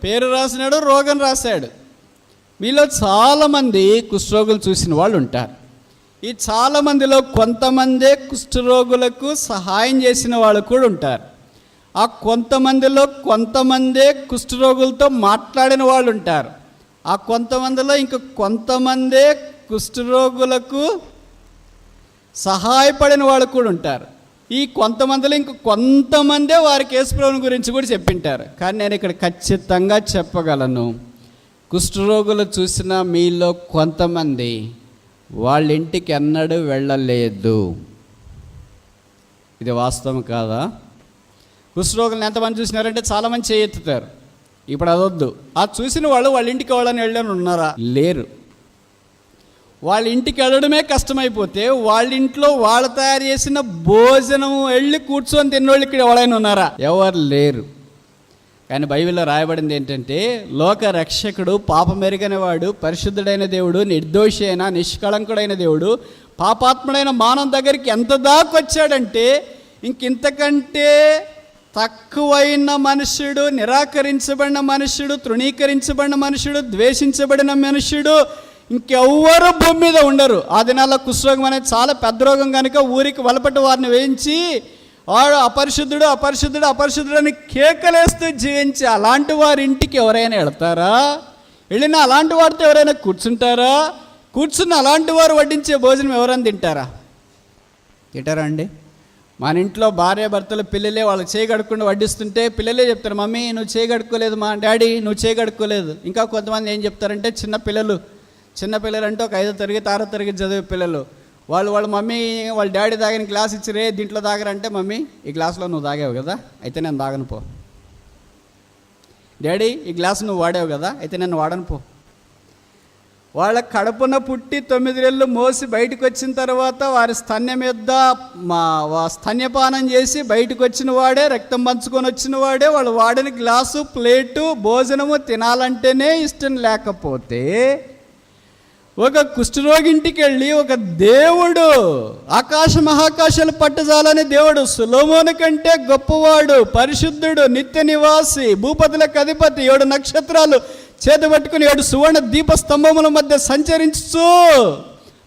పేరు రాసినాడు, రోగం రాశాడు. మీలో చాలామంది కుష్ఠరోగులు చూసిన వాళ్ళు ఉంటారు. ఈ చాలామందిలో కొంతమందే కుష్ఠరోగులకు సహాయం చేసిన వాళ్ళు కూడా ఉంటారు. ఆ కొంతమందిలో కొంతమందే కుష్ఠరోగులతో మాట్లాడిన వాళ్ళు ఉంటారు. ఆ కొంతమందిలో ఇంక కొంతమందే కుష్ఠరోగులకు సహాయపడిన వాళ్ళు కూడా ఉంటారు. ఈ కొంతమందిలో ఇంక కొంతమందే వారికి యేసుప్రభుని గురించి కూడా చెప్పింటారు. కానీ నేను ఇక్కడ ఖచ్చితంగా చెప్పగలను, కుష్ఠరోగులు చూసిన మీలో కొంతమంది వాళ్ళ ఇంటికి ఎన్నడూ వెళ్ళలేదు. ఇది వాస్తవం కాదా? కుష్ఠరోగులను ఎంతమంది చూసినారంటే చాలామంది చేయెత్తుతారు. ఇప్పుడు అదొద్దు. ఆ చూసిన వాళ్ళు వాళ్ళ ఇంటికి వాళ్ళని వెళ్ళని ఉన్నారా? లేరు. వాళ్ళ ఇంటికి వెళ్ళడమే కష్టమైపోతే వాళ్ళ ఇంట్లో వాళ్ళు తయారు చేసిన భోజనం వెళ్ళి కూర్చొని తిన్నోళ్ళు ఇక్కడ ఎవరైనా ఉన్నారా? ఎవరు లేరు. కానీ బైబిల్లో రాయబడింది ఏంటంటే, లోక రక్షకుడు, పాపమెరుగని వాడు, పరిశుద్ధుడైన దేవుడు, నిర్దోషి అయిన నిష్కళంకుడైన దేవుడు పాపాత్ముడైన మానవ దగ్గరికి ఎంత దాకా వచ్చాడంటే, ఇంకింతకంటే తక్కువైన మనుష్యుడు, నిరాకరించబడిన మనుష్యుడు, తృణీకరించబడిన మనుష్యుడు, ద్వేషించబడిన మనుష్యుడు ఇంకెవ్వరూ భూమి మీద ఉండరు. ఆ దినాల్లో కుష్ఠరోగం అనేది చాలా పెద్ద రోగం కనుక ఊరికి వలపట్టి వారిని వేయించి వాడు అపరిశుద్ధుడు అపరిశుద్ధుడు అపరిశుద్ధుడు అని కేకలేస్తూ జీవించి అలాంటి వారి ఇంటికి ఎవరైనా వెళతారా? వెళ్ళినా అలాంటి వారితో ఎవరైనా కూర్చుంటారా? కూర్చున్న అలాంటి వారు వడ్డించే భోజనం ఎవరైనా తింటారా అండి? మన ఇంట్లో భార్య భర్తలు పిల్లలే వాళ్ళకి చేయి కడుక్కుండా వడ్డిస్తుంటే పిల్లలే చెప్తారు, మమ్మీ నువ్వు చేయి కడుక్కోలేదు, మా డాడీ నువ్వు చేయి కడుక్కోలేదు. ఇంకా కొంతమంది ఏం చెప్తారంటే, చిన్నపిల్లలు అంటే ఒక 5వ తరగతి 6వ తరగతి చదివే పిల్లలు, వాళ్ళ మమ్మీ వాళ్ళ డాడీ తాగిన గ్లాస్ ఇచ్చిరే దీంట్లో తాగరంటే, మమ్మీ ఈ గ్లాసులో నువ్వు తాగావు కదా, అయితే నేను తాగను పో. డాడీ ఈ గ్లాసు నువ్వు వాడావు కదా, అయితే నేను వాడను పో. వాళ్ళ కడుపున పుట్టి 9 నెలలు మోసి బయటకు వచ్చిన తర్వాత వారి స్తన్యం మీద స్తన్యపానం చేసి బయటకు వచ్చిన వాడే, రక్తం పంచుకొని వచ్చిన వాడే వాళ్ళు వాడిన గ్లాసు ప్లేటు భోజనము తినాలంటేనే ఇష్టం లేకపోతే, ఒక కుష్ఠరోగింటికి వెళ్ళి ఒక దేవుడు, ఆకాశ మహాకాశాలు పట్టజాలని దేవుడు, సొలొమోను కంటే గొప్పవాడు, పరిశుద్ధుడు, నిత్య నివాసి, భూపతులకు అధిపతి, 7 నక్షత్రాలు చేతి పట్టుకుని 7 సువర్ణ దీప స్తంభముల మధ్య సంచరించు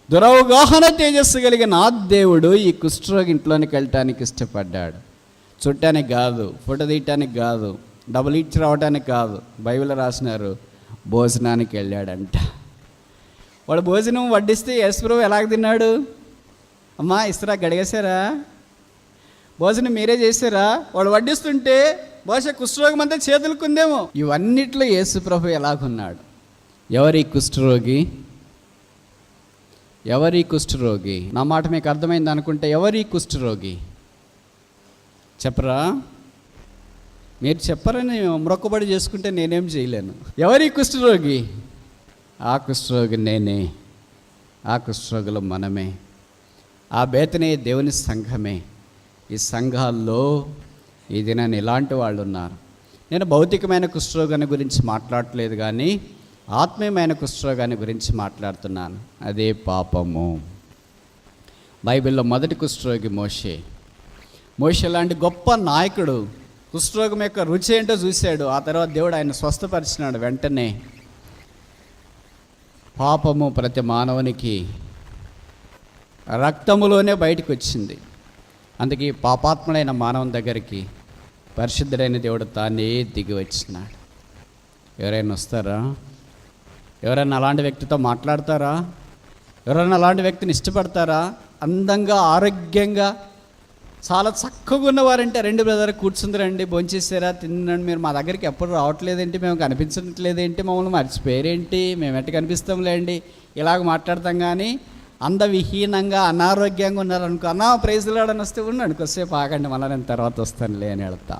దురవగాహన తేజస్సు కలిగిన ఆ దేవుడు ఈ కుష్ఠరోగి ఇంట్లోనికి వెళ్ళటానికి ఇష్టపడ్డాడు. చుట్టానికి కాదు, ఫోటో తీయటానికి కాదు, డబ్బులు ఇచ్చి రావటానికి కాదు. బైబిల్లో రాసినారు, భోజనానికి వెళ్ళాడంట. వాడు భోజనం వడ్డిస్తే యేసుప్రభు ఎలాగ తిన్నాడు? అమ్మా ఇస్తారా, గడిగేశారా, భోజనం మీరే చేశారా? వాడు వడ్డిస్తుంటే బహుశా కుష్ఠరోగం అంతా చేతులుకుందేమో. ఇవన్నిట్లో యేసుప్రభు ఎలాగున్నాడు? ఎవరి కుష్ఠరోగి? నా మాట మీకు అర్థమైంది అనుకుంటే, ఎవరి కుష్ఠరోగి చెప్పరా? మీరు చెప్పరని మొక్కుబడి చేసుకుంటే నేనేం చేయలేను. ఎవరి కుష్ఠరోగి? ఆ కుష్ఠరోగి నేనే, ఆ కుష్ఠరోగులు మనమే. ఆ బేతనే దేవుని సంఘమే. ఈ సంఘాల్లో ఈ దినాన్ని ఇలాంటి వాళ్ళు ఉన్నారు. నేను భౌతికమైన కుష్ఠరోగాన్ని గురించి మాట్లాడట్లేదు, కానీ ఆత్మీయమైన కుష్ఠరోగాన్ని గురించి మాట్లాడుతున్నాను. అదే పాపము. బైబిల్లో మొదటి కుష్ఠరోగి మోషే. మోషే లాంటి గొప్ప నాయకుడు కుష్ఠరోగం యొక్క రుచి ఏంటో చూశాడు. ఆ తర్వాత దేవుడు ఆయన స్వస్థపరిచినాడు. వెంటనే పాపము ప్రతి మానవునికి రక్తములోనే బయటకు వచ్చింది. అందుకే పాపాత్ముడైన మానవుని దగ్గరికి పరిశుద్ధుడైన దేవుడు తానే దిగి వచ్చినాడు. ఎవరైనా వస్తారా? ఎవరైనా అలాంటి వ్యక్తితో మాట్లాడతారా? ఎవరైనా అలాంటి వ్యక్తిని ఇష్టపడతారా? అందంగా, ఆరోగ్యంగా, చాలా చక్కగా ఉన్నవారంటే రెండు బ్రదర్ కూర్చుందిరండి, భోంచేసారా, తినండి, మీరు మా దగ్గరికి ఎప్పుడు రావట్లేదేంటి, మేము కనిపించట్లేదేంటి, మమ్మల్ని మర్చిపోయారేంటి, మేము ఎట్ట కనిపిస్తాంలేండి, ఇలాగ మాట్లాడతాం. కానీ అందవిహీనంగా అనారోగ్యంగా ఉన్నారనుకో, అన్నా ప్రైజ్లాడని వస్తే ఉన్నాడు, కొద్దిసేపు ఆగండి, మళ్ళీ నేను తర్వాత వస్తానులే అని వెళ్తా.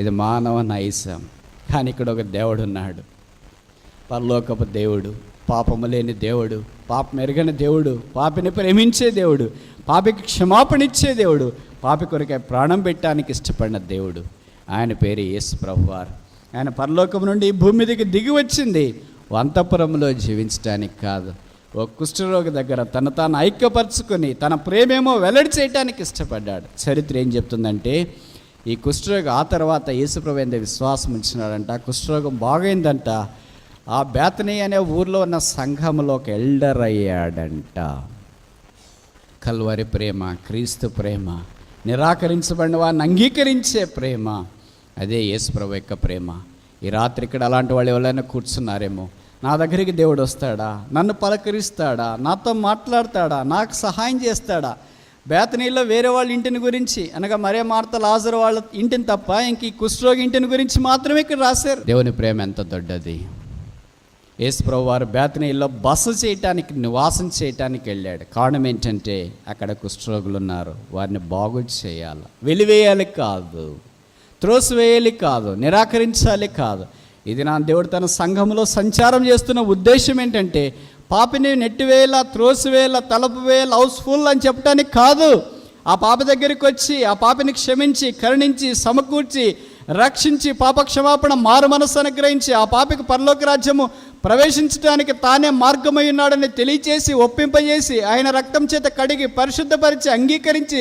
ఇది మానవ నైజం. కానీ ఇక్కడ ఒక దేవుడు ఉన్నాడు, పరలోకపు దేవుడు, పాపము లేని దేవుడు, పాపం ఎరగని దేవుడు, పాపిని ప్రేమించే దేవుడు, పాపికి క్షమాపణ ఇచ్చే దేవుడు, పాపి కొరకే ప్రాణం పెట్టడానికి ఇష్టపడిన దేవుడు. ఆయన పేరు యేసు ప్రభువారు. ఆయన పరలోకం నుండి భూమి మీదకి దిగి వచ్చింది అంతఃపురంలో జీవించడానికి కాదు, ఒక కుష్ఠరోగి దగ్గర తను తాను ఐక్యపరచుకొని తన ప్రేమేమో వెల్లడి చేయడానికి ఇష్టపడ్డాడు. చరిత్ర ఏం చెప్తుందంటే, ఈ కుష్ఠరోగి ఆ తర్వాత యేసుప్రభు మీద విశ్వాసం ఉంచినాడంట. కుష్ఠరోగం బాగైందంట. ఆ బేతనీ అనే ఊర్లో ఉన్న సంఘంలో ఒక ఎల్డర్ అయ్యాడంట. కల్వరి ప్రేమ, క్రీస్తు ప్రేమ, నిరాకరించబడిన వారిని అంగీకరించే ప్రేమ, అదే యేసుప్రభు యొక్క ప్రేమ. ఈ రాత్రి ఇక్కడ అలాంటి వాళ్ళు ఎవరైనా కూర్చున్నారేమో, నా దగ్గరికి దేవుడు వస్తాడా, నన్ను పలకరిస్తాడా, నాతో మాట్లాడతాడా, నాకు సహాయం చేస్తాడా? బేతనీలో వేరే వాళ్ళ ఇంటిని గురించి అనగా మరే మార్త లాజరు వాళ్ళ ఇంటిని తప్ప ఇంక ఈ కుష్ఠరోగి ఇంటిని గురించి మాత్రమే ఇక్కడ రాశారు. దేవుని ప్రేమ ఎంత దొడ్డది. యేసుప్రభు వారు బేతనీలో బస చేయటానికి, నివాసం చేయటానికి వెళ్ళాడు. కారణం ఏంటంటే అక్కడ కుష్ఠరోగులు ఉన్నారు, వారిని బాగు చేయాలి, వెలివేయాలి కాదు, త్రోసివేయాలి కాదు, నిరాకరించాలి కాదు. ఇది నా దేవుడు తన సంఘంలో సంచారం చేస్తున్న ఉద్దేశం ఏంటంటే, పాపిని నెట్టివేయాల, త్రోసివేయాల, తలపువేయాల, హౌస్ఫుల్ అని చెప్పడానికి కాదు. ఆ పాప దగ్గరికి వచ్చి ఆ పాపిని క్షమించి, కరుణించి, సమకూర్చి, రక్షించి, పాప క్షమాపణ, మారు మనస్సు అనుగ్రహించి ఆ పాపికి పరలోక రాజ్యము ప్రవేశించడానికి తానే మార్గమై ఉన్నాడని తెలియచేసి, ఒప్పింపజేసి, ఆయన రక్తం చేత కడిగి, పరిశుద్ధపరిచి, అంగీకరించి,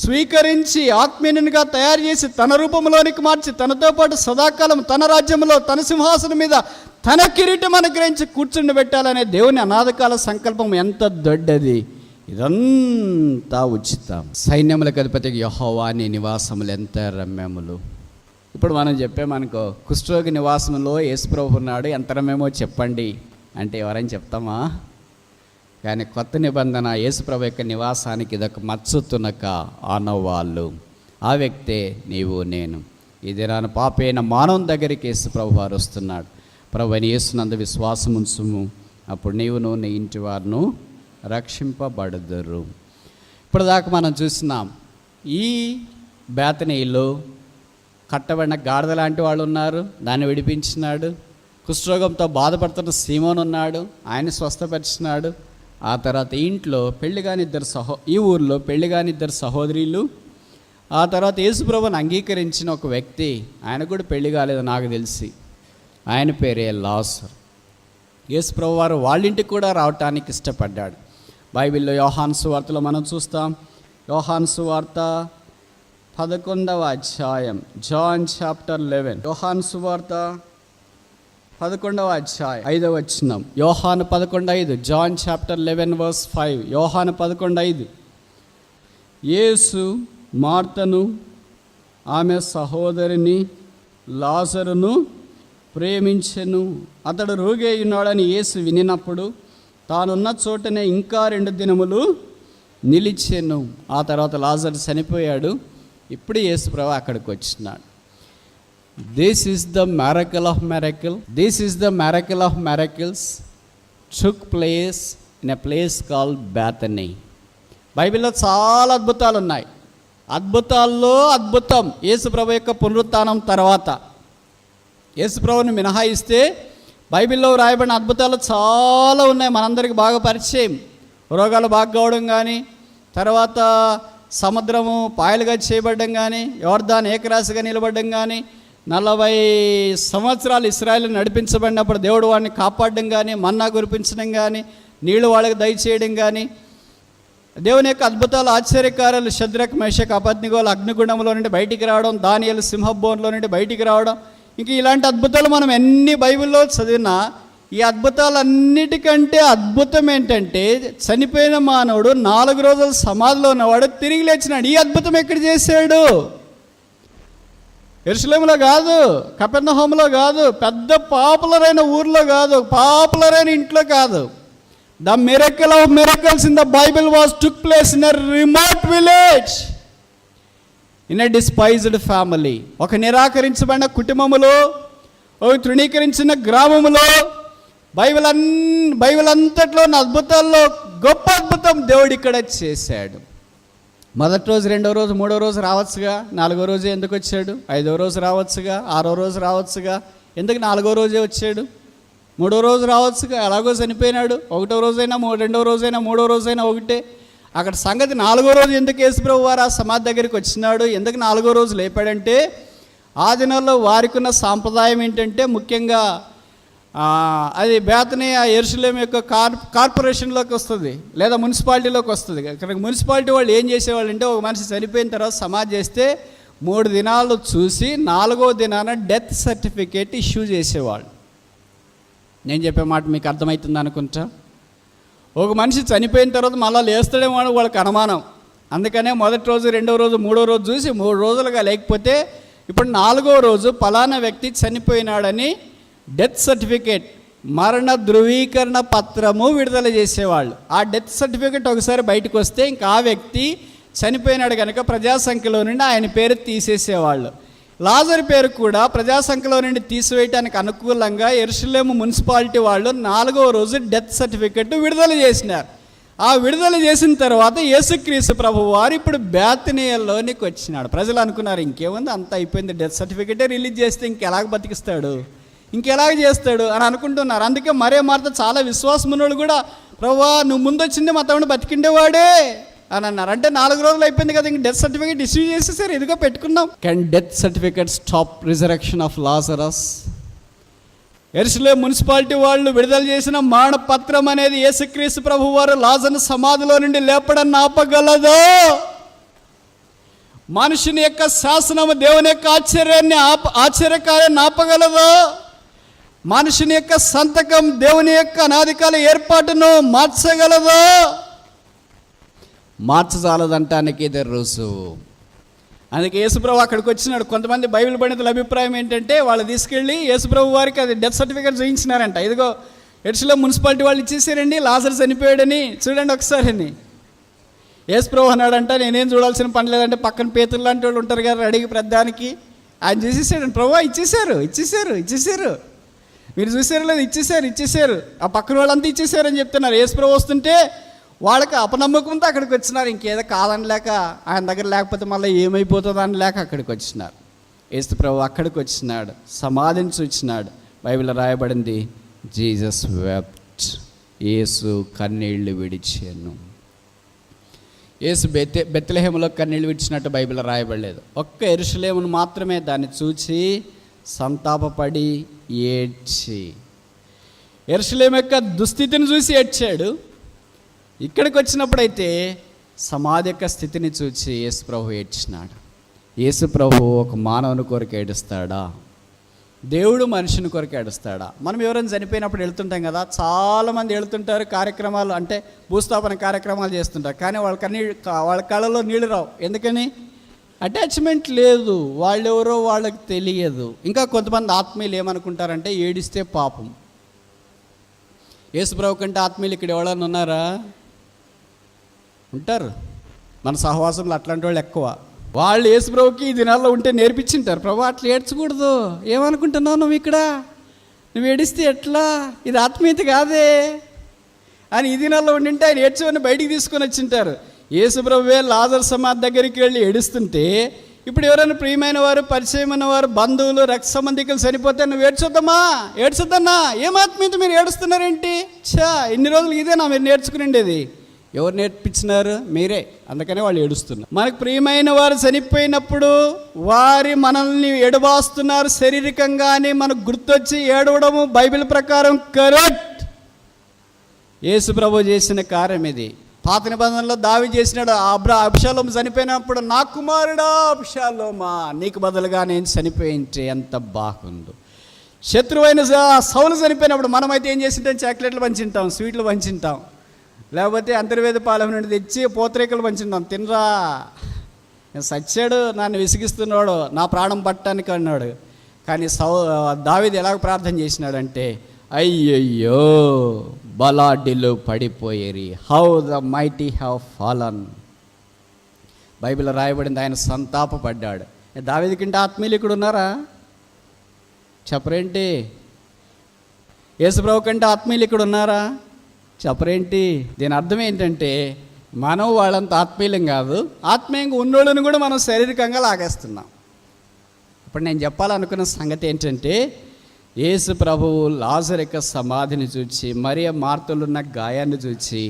స్వీకరించి, ఆత్మీయునిగా తయారు చేసి, తన రూపంలోనికి మార్చి, తనతో పాటు సదాకాలం తన రాజ్యంలో, తన సింహాసనం మీద తన కిరీటం అనుగ్రహించి కూర్చుండి పెట్టాలనే దేవుని అనాథకాల సంకల్పం ఎంత దొడ్డది. ఇదంతా ఉచితం. సైన్యములకు అధిపతి యెహోవా నీ నివాసములు ఎంత రమ్యములు. ఇప్పుడు మనం చెప్పామనుకో, కుష్ఠరోగి నివాసంలో యేసుప్రభు ఉన్నాడు, ఎంత రమ్యమో చెప్పండి అంటే ఎవరైనా చెప్తామా? కానీ కొత్త నిబంధన యేసుప్రభు యొక్క నివాసానికి ఇదొక మచ్చు తునక ఆనవాళ్ళు. ఆ వ్యక్తే నీవు నేను. ఈ దినాన పాపైన మానవుని దగ్గరికి యేసుప్రభు వారు వస్తున్నాడు. ప్రభువైన యేసునందు విశ్వాసం ఉంచుము, అప్పుడు నీవును నీ ఇంటి వారును రక్షింపబడుదురు. ఇప్పుడు దాకా మనం చూసినాం, ఈ బేతనీలో కట్టబడిన గాడిద లాంటి వాళ్ళు ఉన్నారు, దాన్ని విడిపించినాడు. కుష్ఠరోగంతో బాధపడుతున్న సీమోను ఉన్నాడు, ఆయన స్వస్థపరిచినాడు. ఆ తర్వాత ఇంట్లో పెళ్లిగాని ఈ ఊర్లో పెళ్లిగాని ఇద్దరు సహోదరులు. ఆ తర్వాత యేసుప్రభుని అంగీకరించిన ఒక వ్యక్తి, ఆయన కూడా పెళ్లి కాలేదు నాకు తెలిసి, ఆయన పేరే లాజరు. యేసుప్రభు వారు వాళ్ళింటికి కూడా రావటానికి ఇష్టపడ్డాడు. బైబిల్లో యోహాను సువార్తలో మనం చూస్తాం. యోహాను సువార్త 11వ అధ్యాయం, జాన్ చాప్టర్ 11. యోహాను సువార్త 11వ అధ్యాయం 5వ వచనం. యోహాను 11:5. John chapter 11 verse 5. యోహాను 11:5. యేసు మార్తను, ఆమె సహోదరిని లాజరును ప్రేమించెను. అతడు రోగి ఉన్నాడని యేసు వినినప్పుడు తానున్న చోటనే ఇంకా 2 దినములు నిలిచెను. ఆ తర్వాత లాజరు చనిపోయాడు. ఇప్పుడు యేసుప్రభు అక్కడికి వచ్చినాడు. This is the miracle of miracle. This is the miracle of miracles took place in a place called Bethany. బైబిల్లో చాలా అద్భుతాలు ఉన్నాయి. అద్భుతాల్లో అద్భుతం యేసుప్రభు యొక్క పునరుత్థానం తర్వాత. యేసుప్రభుని మినహాయిస్తే బైబిల్లో రాయబడిన అద్భుతాలు చాలా ఉన్నాయి, మనందరికీ బాగా పరిచయం. రోగాలు బాగా కావడం కానీ, తర్వాత సముద్రము పాయలుగా చేయబడడం కానీ, యోర్దాను ఏకరాశిగా నిలబడడం కానీ, 40 సంవత్సరాలు ఇశ్రాయేలు నడిపించబడినప్పుడు దేవుడు వాడిని కాపాడడం కానీ, మన్నా కురిపించడం కానీ, నీళ్లు వాళ్ళకి దయచేయడం కానీ, దేవుని యొక్క అద్భుతాలు, ఆశ్చర్యకార్యాలు, షద్రక్, మేషక్, అబేద్నెగోలు అగ్నిగుండంలో నుండి బయటికి రావడం, దానియేలు సింహబోన్లో నుండి బయటికి రావడం, ఇంక ఇలాంటి అద్భుతాలు మనం ఎన్ని బైబిల్లో చదివినా ఈ అద్భుతాలన్నిటికంటే అద్భుతం ఏంటంటే చనిపోయిన మానవుడు 4 రోజులు సమాధిలో ఉన్నవాడు తిరిగి లేచినాడు. ఈ అద్భుతం ఎక్కడ చేశాడు? యెరూషలేములో కాదు, కపెర్నహూములో కాదు, పెద్ద పాపులర్ అయిన ఊర్లో కాదు, పాపులర్ అయిన ఇంట్లో కాదు. The miracle of miracles in the Bible was took place in a remote village, in a despised family. ఒక నిరాకరించబడిన కుటుంబములో, ఒక తృణీకరించిన గ్రామములో, బైబిల్ అంతట్లో ఉన్న అద్భుతాల్లో గొప్ప అద్భుతం దేవుడు ఇక్కడ చేశాడు. మొదటి రోజు, 2వ రోజు, 3వ రోజు రావచ్చుగా, 4వ రోజు ఎందుకు వచ్చాడు? 5వ రోజు రావచ్చుగా, 6వ రోజు రావచ్చుగా, ఎందుకు 4వ రోజే వచ్చాడు? 3వ రోజు రావచ్చుగా, ఎలాగో చనిపోయినాడు. 1వ రోజైనా 2వ రోజైనా 3వ రోజైనా ఒకటే. అక్కడ సంగతి 4వ రోజు ఎందుకు యేసుప్రభు వారు ఆ సమాధి దగ్గరికి వచ్చినాడు, ఎందుకు 4వ రోజు లేపాడంటే, ఆ దినాల్లో వారికి ఉన్న సాంప్రదాయం ఏంటంటే ముఖ్యంగా అది బేతనియా యెరూషలేము యొక్క కార్పొరేషన్లోకి వస్తుంది, లేదా మున్సిపాలిటీలోకి వస్తుంది. ఇక్కడ మున్సిపాలిటీ వాళ్ళు ఏం చేసేవాళ్ళు అంటే, ఒక మనిషి చనిపోయిన తర్వాత సమాధి చేస్తే 3 దినాలు చూసి 4వ దినాన డెత్ సర్టిఫికేట్ ఇష్యూ చేసేవాళ్ళు. నేను చెప్పే మాట మీకు అర్థమవుతుంది అనుకుంటా. ఒక మనిషి చనిపోయిన తర్వాత మళ్ళీ లేస్తాడేమో అని వాళ్ళకి అనుమానం. అందుకనే మొదటి రోజు, 2వ రోజు, 3వ రోజు చూసి 3 రోజులుగా లేకపోతే ఇప్పుడు 4వ రోజు పలానా వ్యక్తి చనిపోయినాడని డెత్ సర్టిఫికేట్, మరణ ధృవీకరణ పత్రము విడుదల చేసేవాళ్ళు. ఆ డెత్ సర్టిఫికేట్ ఒకసారి బయటకు వస్తే ఇంకా ఆ వ్యక్తి చనిపోయినాడు కనుక ప్రజాసంఖ్యలో నుండి ఆయన పేరు తీసేసేవాళ్ళు. లాజరు పేరు కూడా ప్రజాసంఖ్యలో నుండి తీసివేయడానికి అనుకూలంగా యెరూషలేము మున్సిపాలిటీ వాళ్ళు 4వ రోజు డెత్ సర్టిఫికెట్ విడుదల చేసినారు. ఆ విడుదల చేసిన తర్వాత యేసుక్రీస్తు ప్రభువు వారు ఇప్పుడు బేతనియాలోనికి వచ్చినాడు. ప్రజలు అనుకున్నారు ఇంకేముంది, అంత అయిపోయింది, డెత్ సర్టిఫికెటే రిలీజ్ చేస్తే ఇంకెలాగ బతికిస్తాడు, ఇంకెలాగ చేస్తాడు అని అనుకుంటున్నారు. అందుకే మరే మార్త చాలా విశ్వాసమునులు కూడా, ప్రభువా నువ్వు ముందు వచ్చింది మా తమ్ముడు బతికిండేవాడే అని అన్నారు. అంటే 4 రోజులు అయిపోయింది కదా, ఇంక డెత్ సర్టిఫికేట్ ఇష్యూ చేసేసారు, ఇదిగో పెట్టుకున్నాం. Can death certificate stop resurrection of Lazarus? యెరూషలేము మున్సిపాలిటీ వాళ్ళు విడుదల చేసిన మరణపత్రం అనేది యేసుక్రీస్తు ప్రభువు వారు లాజరును సమాధిలో నుండి లేపడం ఆపగలదు? మనుషుని యొక్క శాసనము దేవుని యొక్క ఆశ్చర్యకార్యాన్ని ఆపగలదు? మనుషుని యొక్క సంతకం దేవుని యొక్క అనాదికాల ఏర్పాటును మార్చగలదు? మార్చజాలదంటానికి ఇది రుజువు. అందుకే యేసుప్రభు అక్కడికి వచ్చినాడు. కొంతమంది బైబిల్ పండితుల అభిప్రాయం ఏంటంటే, వాళ్ళు తీసుకెళ్ళి యేసుప్రభు వారికి అది డెత్ సర్టిఫికేట్ చూపించినారంట. ఇదిగో యెరూషలేము మున్సిపాలిటీ వాళ్ళు ఇచ్చేసారండి, లాజరు చనిపోయాడని, చూడండి ఒకసారి అని. యేసుప్రభు అన్నాడంట, నేనేం చూడాల్సిన పని లేదంటే పక్కన పేతులు లాంటి వాళ్ళు ఉంటారు కదా అడిగి ప్రధానికి, ఆయన చూసేసాడు. ప్రభు ఇచ్చేసారు, మీరు చూసారు లేదు, ఇచ్చేసారు, ఆ పక్కన వాళ్ళంతా ఇచ్చేసారని చెప్తున్నారు. యేసుప్రభు వస్తుంటే వాళ్ళకి అపనమ్మకంతో అక్కడికి వచ్చినారు. ఇంకేదో కాదని లేక, ఆయన దగ్గర లేకపోతే మళ్ళీ ఏమైపోతుందో అని లేక అక్కడికి వచ్చినారు. యేసుప్రభు అక్కడికి వచ్చినాడు, సమాధిని చూచినాడు. బైబిల్లో రాయబడింది, జీసస్ వెప్ట్, యేసు కన్నీళ్లు విడిచాను. యేసు బెత్లెహేములో కన్నీళ్ళు విడిచినట్టు బైబిల్లో రాయబడలేదు. ఒక్క యెరూషలేమును మాత్రమే దాన్ని చూచి సంతాపపడి ఏడ్చి, యెరూషలేము యొక్క దుస్థితిని చూసి ఏడ్చాడు. ఇక్కడికి వచ్చినప్పుడైతే సమాధి యొక్క స్థితిని చూసి యేసు ప్రభు ఏడ్చినాడు. యేసు ప్రభు ఒక మానవుని కొరకు ఏడుస్తాడా? దేవుడు మనుషుని కొరకు ఏడుస్తాడా? మనం ఎవరైనా చనిపోయినప్పుడు వెళ్తుంటాం కదా, చాలామంది వెళ్తుంటారు, కార్యక్రమాలు అంటే భూస్థాపన కార్యక్రమాలు చేస్తుంటారు. కానీ వాళ్ళ కళ్ళలో నీళ్ళు రావు. ఎందుకని? అటాచ్మెంట్ లేదు, వాళ్ళెవరో వాళ్ళకి తెలియదు. ఇంకా కొంతమంది ఆత్మీయులు ఏమనుకుంటారంటే, ఏడిస్తే పాపం. యేసుప్రభు కంటే ఆత్మీయులు ఇక్కడ ఎవరైనా ఉన్నారా? ఉంటారు. మన సహవాసంలో అట్లాంటి వాళ్ళు ఎక్కువ. వాళ్ళు యేసుప్రభుకి ఈ దినాల్లో ఉంటే నేర్పించింటారు, ప్రభు అట్లా ఏడ్చకూడదు, ఏమనుకుంటున్నావు నువ్వు ఇక్కడ, నువ్వు ఏడిస్తే ఎట్లా, ఇది ఆత్మీయత కాదే అని ఈ దినాల్లో ఉండింటే ఆయన ఏడ్చమని బయటికి తీసుకొని వచ్చింటారు. యేసుప్రభువే లాజరు సమాధి దగ్గరికి వెళ్ళి ఏడుస్తుంటే, ఇప్పుడు ఎవరైనా ప్రియమైన వారు, పరిచయమైన వారు, బంధువులు, రక్త సంబంధికులు చనిపోతే నువ్వు ఏడ్చొద్దన్నా, ఏం ఆత్మీయత మీరు ఏడుస్తున్నారేంటి? ఇన్ని రోజులు ఇదేనా మీరు నేర్చుకునేది? ఎవరు నేర్పించినారు? మీరే. అందుకనే వాళ్ళు ఏడుస్తున్నారు. మనకు ప్రియమైన వారు చనిపోయినప్పుడు వారి మనల్ని ఎడబాస్తున్నారు శారీరకంగానే, మనకు గుర్తొచ్చి ఏడవడము బైబిల్ ప్రకారం కరెక్ట్. యేసు ప్రభు చేసిన కార్యం ఇది. పాత నిబంధనలో దావీదు చేసినాడు. అబ్షాలోము చనిపోయినప్పుడు, నా కుమారుడా అబ్షాలోమా, నీకు బదులుగా నేను చనిపోయింటే ఎంత బాగుండు. శత్రువైన సౌలు చనిపోయినప్పుడు మనమైతే ఏం చేసింటాం? చాక్లెట్లు పంచింటాం, స్వీట్లు పంచింటాం, లేకపోతే అంతర్వేద పాలెం నుండి తెచ్చి పూతరేకలు పంచింటాం. తినరా, సచ్చాడు, నన్ను విసిగిస్తున్నాడు, నా ప్రాణం పట్టడానికి అన్నాడు. కానీ దావీదు ఎలాగ ప్రార్థన చేసినాడంటే, అయ్యయ్యో బలాఢ్యులు పడిపోయేరి, how the mighty have fallen. బైబిల్లో రాయబడింది, ఆయన సంతాపపడ్డాడు. దావీదు కంటే ఆత్మీయులు ఇక్కడ ఉన్నారా? చెప్పరేంటి? యేసుప్రభు కంటే ఆత్మీయులు ఇక్కడ ఉన్నారా? చెప్పరేంటి? దీని అర్థం ఏంటంటే, మనం వాళ్ళంత ఆత్మీయులం కాదు, ఆత్మీయంగా ఉన్నోళ్ళని కూడా మనం శారీరకంగా లాగేస్తున్నాం. ఇప్పుడు నేను చెప్పాలనుకున్న సంగతి ఏంటంటే, యేసు ప్రభువు లాజరు యొక్క సమాధిని చూచి, మరియ మార్తలున్న గాయాన్ని చూచి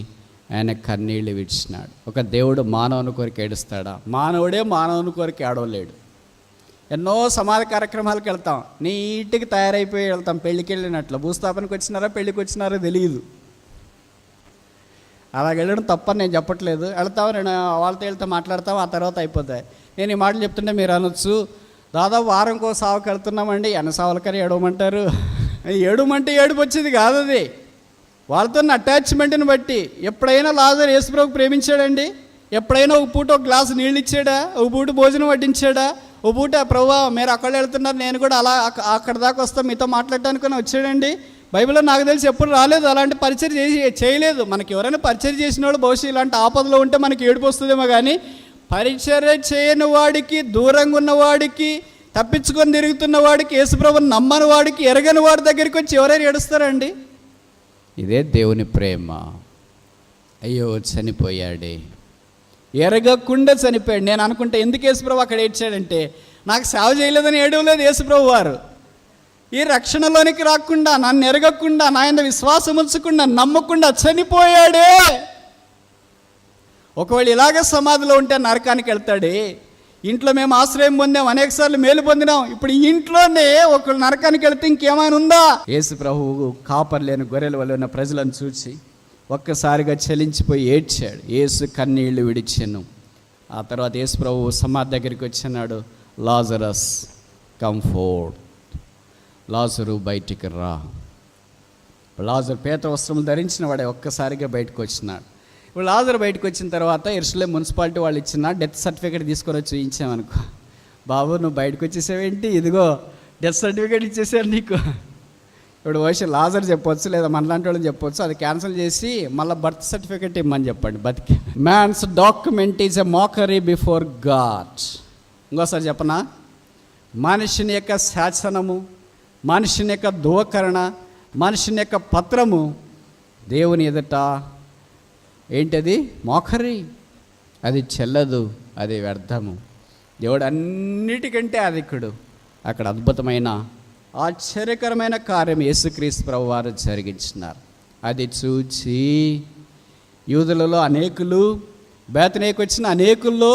ఆయన కన్నీళ్ళు విడిచినాడు. ఒక దేవుడు మానవుని కొరకు ఏడుస్తాడా? మానవుడే మానవుని కొరకు ఏడవలేడు. ఎన్నో సమాధి కార్యక్రమాలకు వెళ్తాం, నీట్గా తయారైపోయి వెళ్తాం, పెళ్ళికి వెళ్ళినట్లు. భూస్థాపనకు వచ్చినారా పెళ్ళికి వచ్చినారో తెలియదు. అలాగ వెళ్ళడం తప్పని నేను చెప్పట్లేదు. వెళ్తాం, నేను వాళ్ళతో వెళ్తే మాట్లాడతాం, ఆ తర్వాత అయిపోతాయి. నేను ఈ మాటలు చెప్తుంటే మీరు అనొచ్చు, దాదాపు వారంకో సావుకి వెళ్తున్నామండి, ఎన్న సావులకని ఏడవమంటారు. ఏడుమంటే ఏడుపు వచ్చేది కాదు, అది వాళ్ళతో ఉన్న అటాచ్మెంట్ని బట్టి. ఎప్పుడైనా లాజరు యేసుప్రభువుకు ప్రేమించాడండి? ఎప్పుడైనా ఒక పూట ఒక గ్లాసు నీళ్ళు ఇచ్చాడా? ఒక పూట భోజనం వడ్డించాడా? ఒక పూట ప్రభువా మీరు అక్కడ వెళ్తున్నారు, నేను కూడా అలా అక్కడ దాకా వస్తాను, మీతో మాట్లాడటానికి వచ్చాడండి? బైబిల్లో నాకు తెలిసి ఎప్పుడు రాలేదు, అలాంటి పరిచయం చేయలేదు. మనకి ఎవరైనా పరిచయం చేసిన వాళ్ళు బహుశా ఇలాంటి ఆపదలో ఉంటే మనకి ఏడుపు వస్తుందేమో, కానీ పరిచర్య చేయని వాడికి, దూరంగా ఉన్నవాడికి, తప్పించుకొని తిరుగుతున్న వాడికి, యేసుప్రభుని నమ్మని వాడికి, ఎరగని వాడి దగ్గరికి వచ్చి ఎవరైనా ఏడుస్తారండి? ఇదే దేవుని ప్రేమ. అయ్యో చనిపోయాడే, ఎరగకుండా చనిపోయాడు. నేను అనుకుంటే ఎందుకు యేసుప్రభు అక్కడ ఏడ్చాడంటే, నాకు సేవ చేయలేదని ఏడవలేదు యేసుప్రభు వారు. ఈ రక్షణలోనికి రాకుండా, నన్ను ఎరగకుండా, నా యందు విశ్వాసం ఉంచకుండా, నమ్మకుండా చనిపోయాడే. ఒకవేళ ఇలాగే సమాధిలో ఉంటే నరకానికి వెళ్తాడే. ఇంట్లో మేము ఆశ్రయం పొందాం, అనేకసార్లు మేలు పొందినాం, ఇప్పుడు ఇంట్లోనే ఒకళ్ళు నరకానికి వెళ్తే ఇంకేమైనా ఉందా? యేసు ప్రభువు కాపర్లేని గొర్రెల వల్ల ఉన్న ప్రజలను చూసి ఒక్కసారిగా చలించిపోయి ఏడ్చాడు. యేసు కన్నీళ్లు విడిచాను. ఆ తర్వాత యేసు ప్రభువు సమాధి దగ్గరికి వచ్చినాడు. లాజరస్ కంఫోర్ట్, లాజరు బయటికి రా. లాజరు పేత వస్త్రములు ధరించిన వాడే ఒక్కసారిగా బయటకు వచ్చినాడు. ఇప్పుడు లాజరు బయటకు వచ్చిన తర్వాత యెరూషలేం మున్సిపాలిటీ వాళ్ళు ఇచ్చిన డెత్ సర్టిఫికేట్ తీసుకొని వచ్చి చూయించామనుకో, బాబు నువ్వు బయటకు వచ్చేసావేంటి, ఇదిగో డెత్ సర్టిఫికేట్ ఇచ్చేసారు నీకు. ఇప్పుడు వయసు లాజర్ చెప్పవచ్చు, లేదా మనలాంటి వాళ్ళని చెప్పవచ్చు, అది క్యాన్సిల్ చేసి మళ్ళీ బర్త్ సర్టిఫికేట్ ఇమ్మని చెప్పండి. బతికి man's document is a mockery before God. ఇంకోసారి చెప్పనా? మనిషిని యొక్క శాసనము, మనిషిని యొక్క ధృవకరణ, మనిషిని యొక్క పత్రము దేవుని ఎదుట ఏంటది? మోకరి. అది చెల్లదు, అది వ్యర్థము. దేవుడు అన్నిటికంటే అధికుడు. అక్కడ అద్భుతమైన ఆశ్చర్యకరమైన కార్యం యేసుక్రీస్తు ప్రభు వారు జరిగించినారు. అది చూచి యూదులలో అనేకులు, బేతనీకి వచ్చిన అనేకుల్లో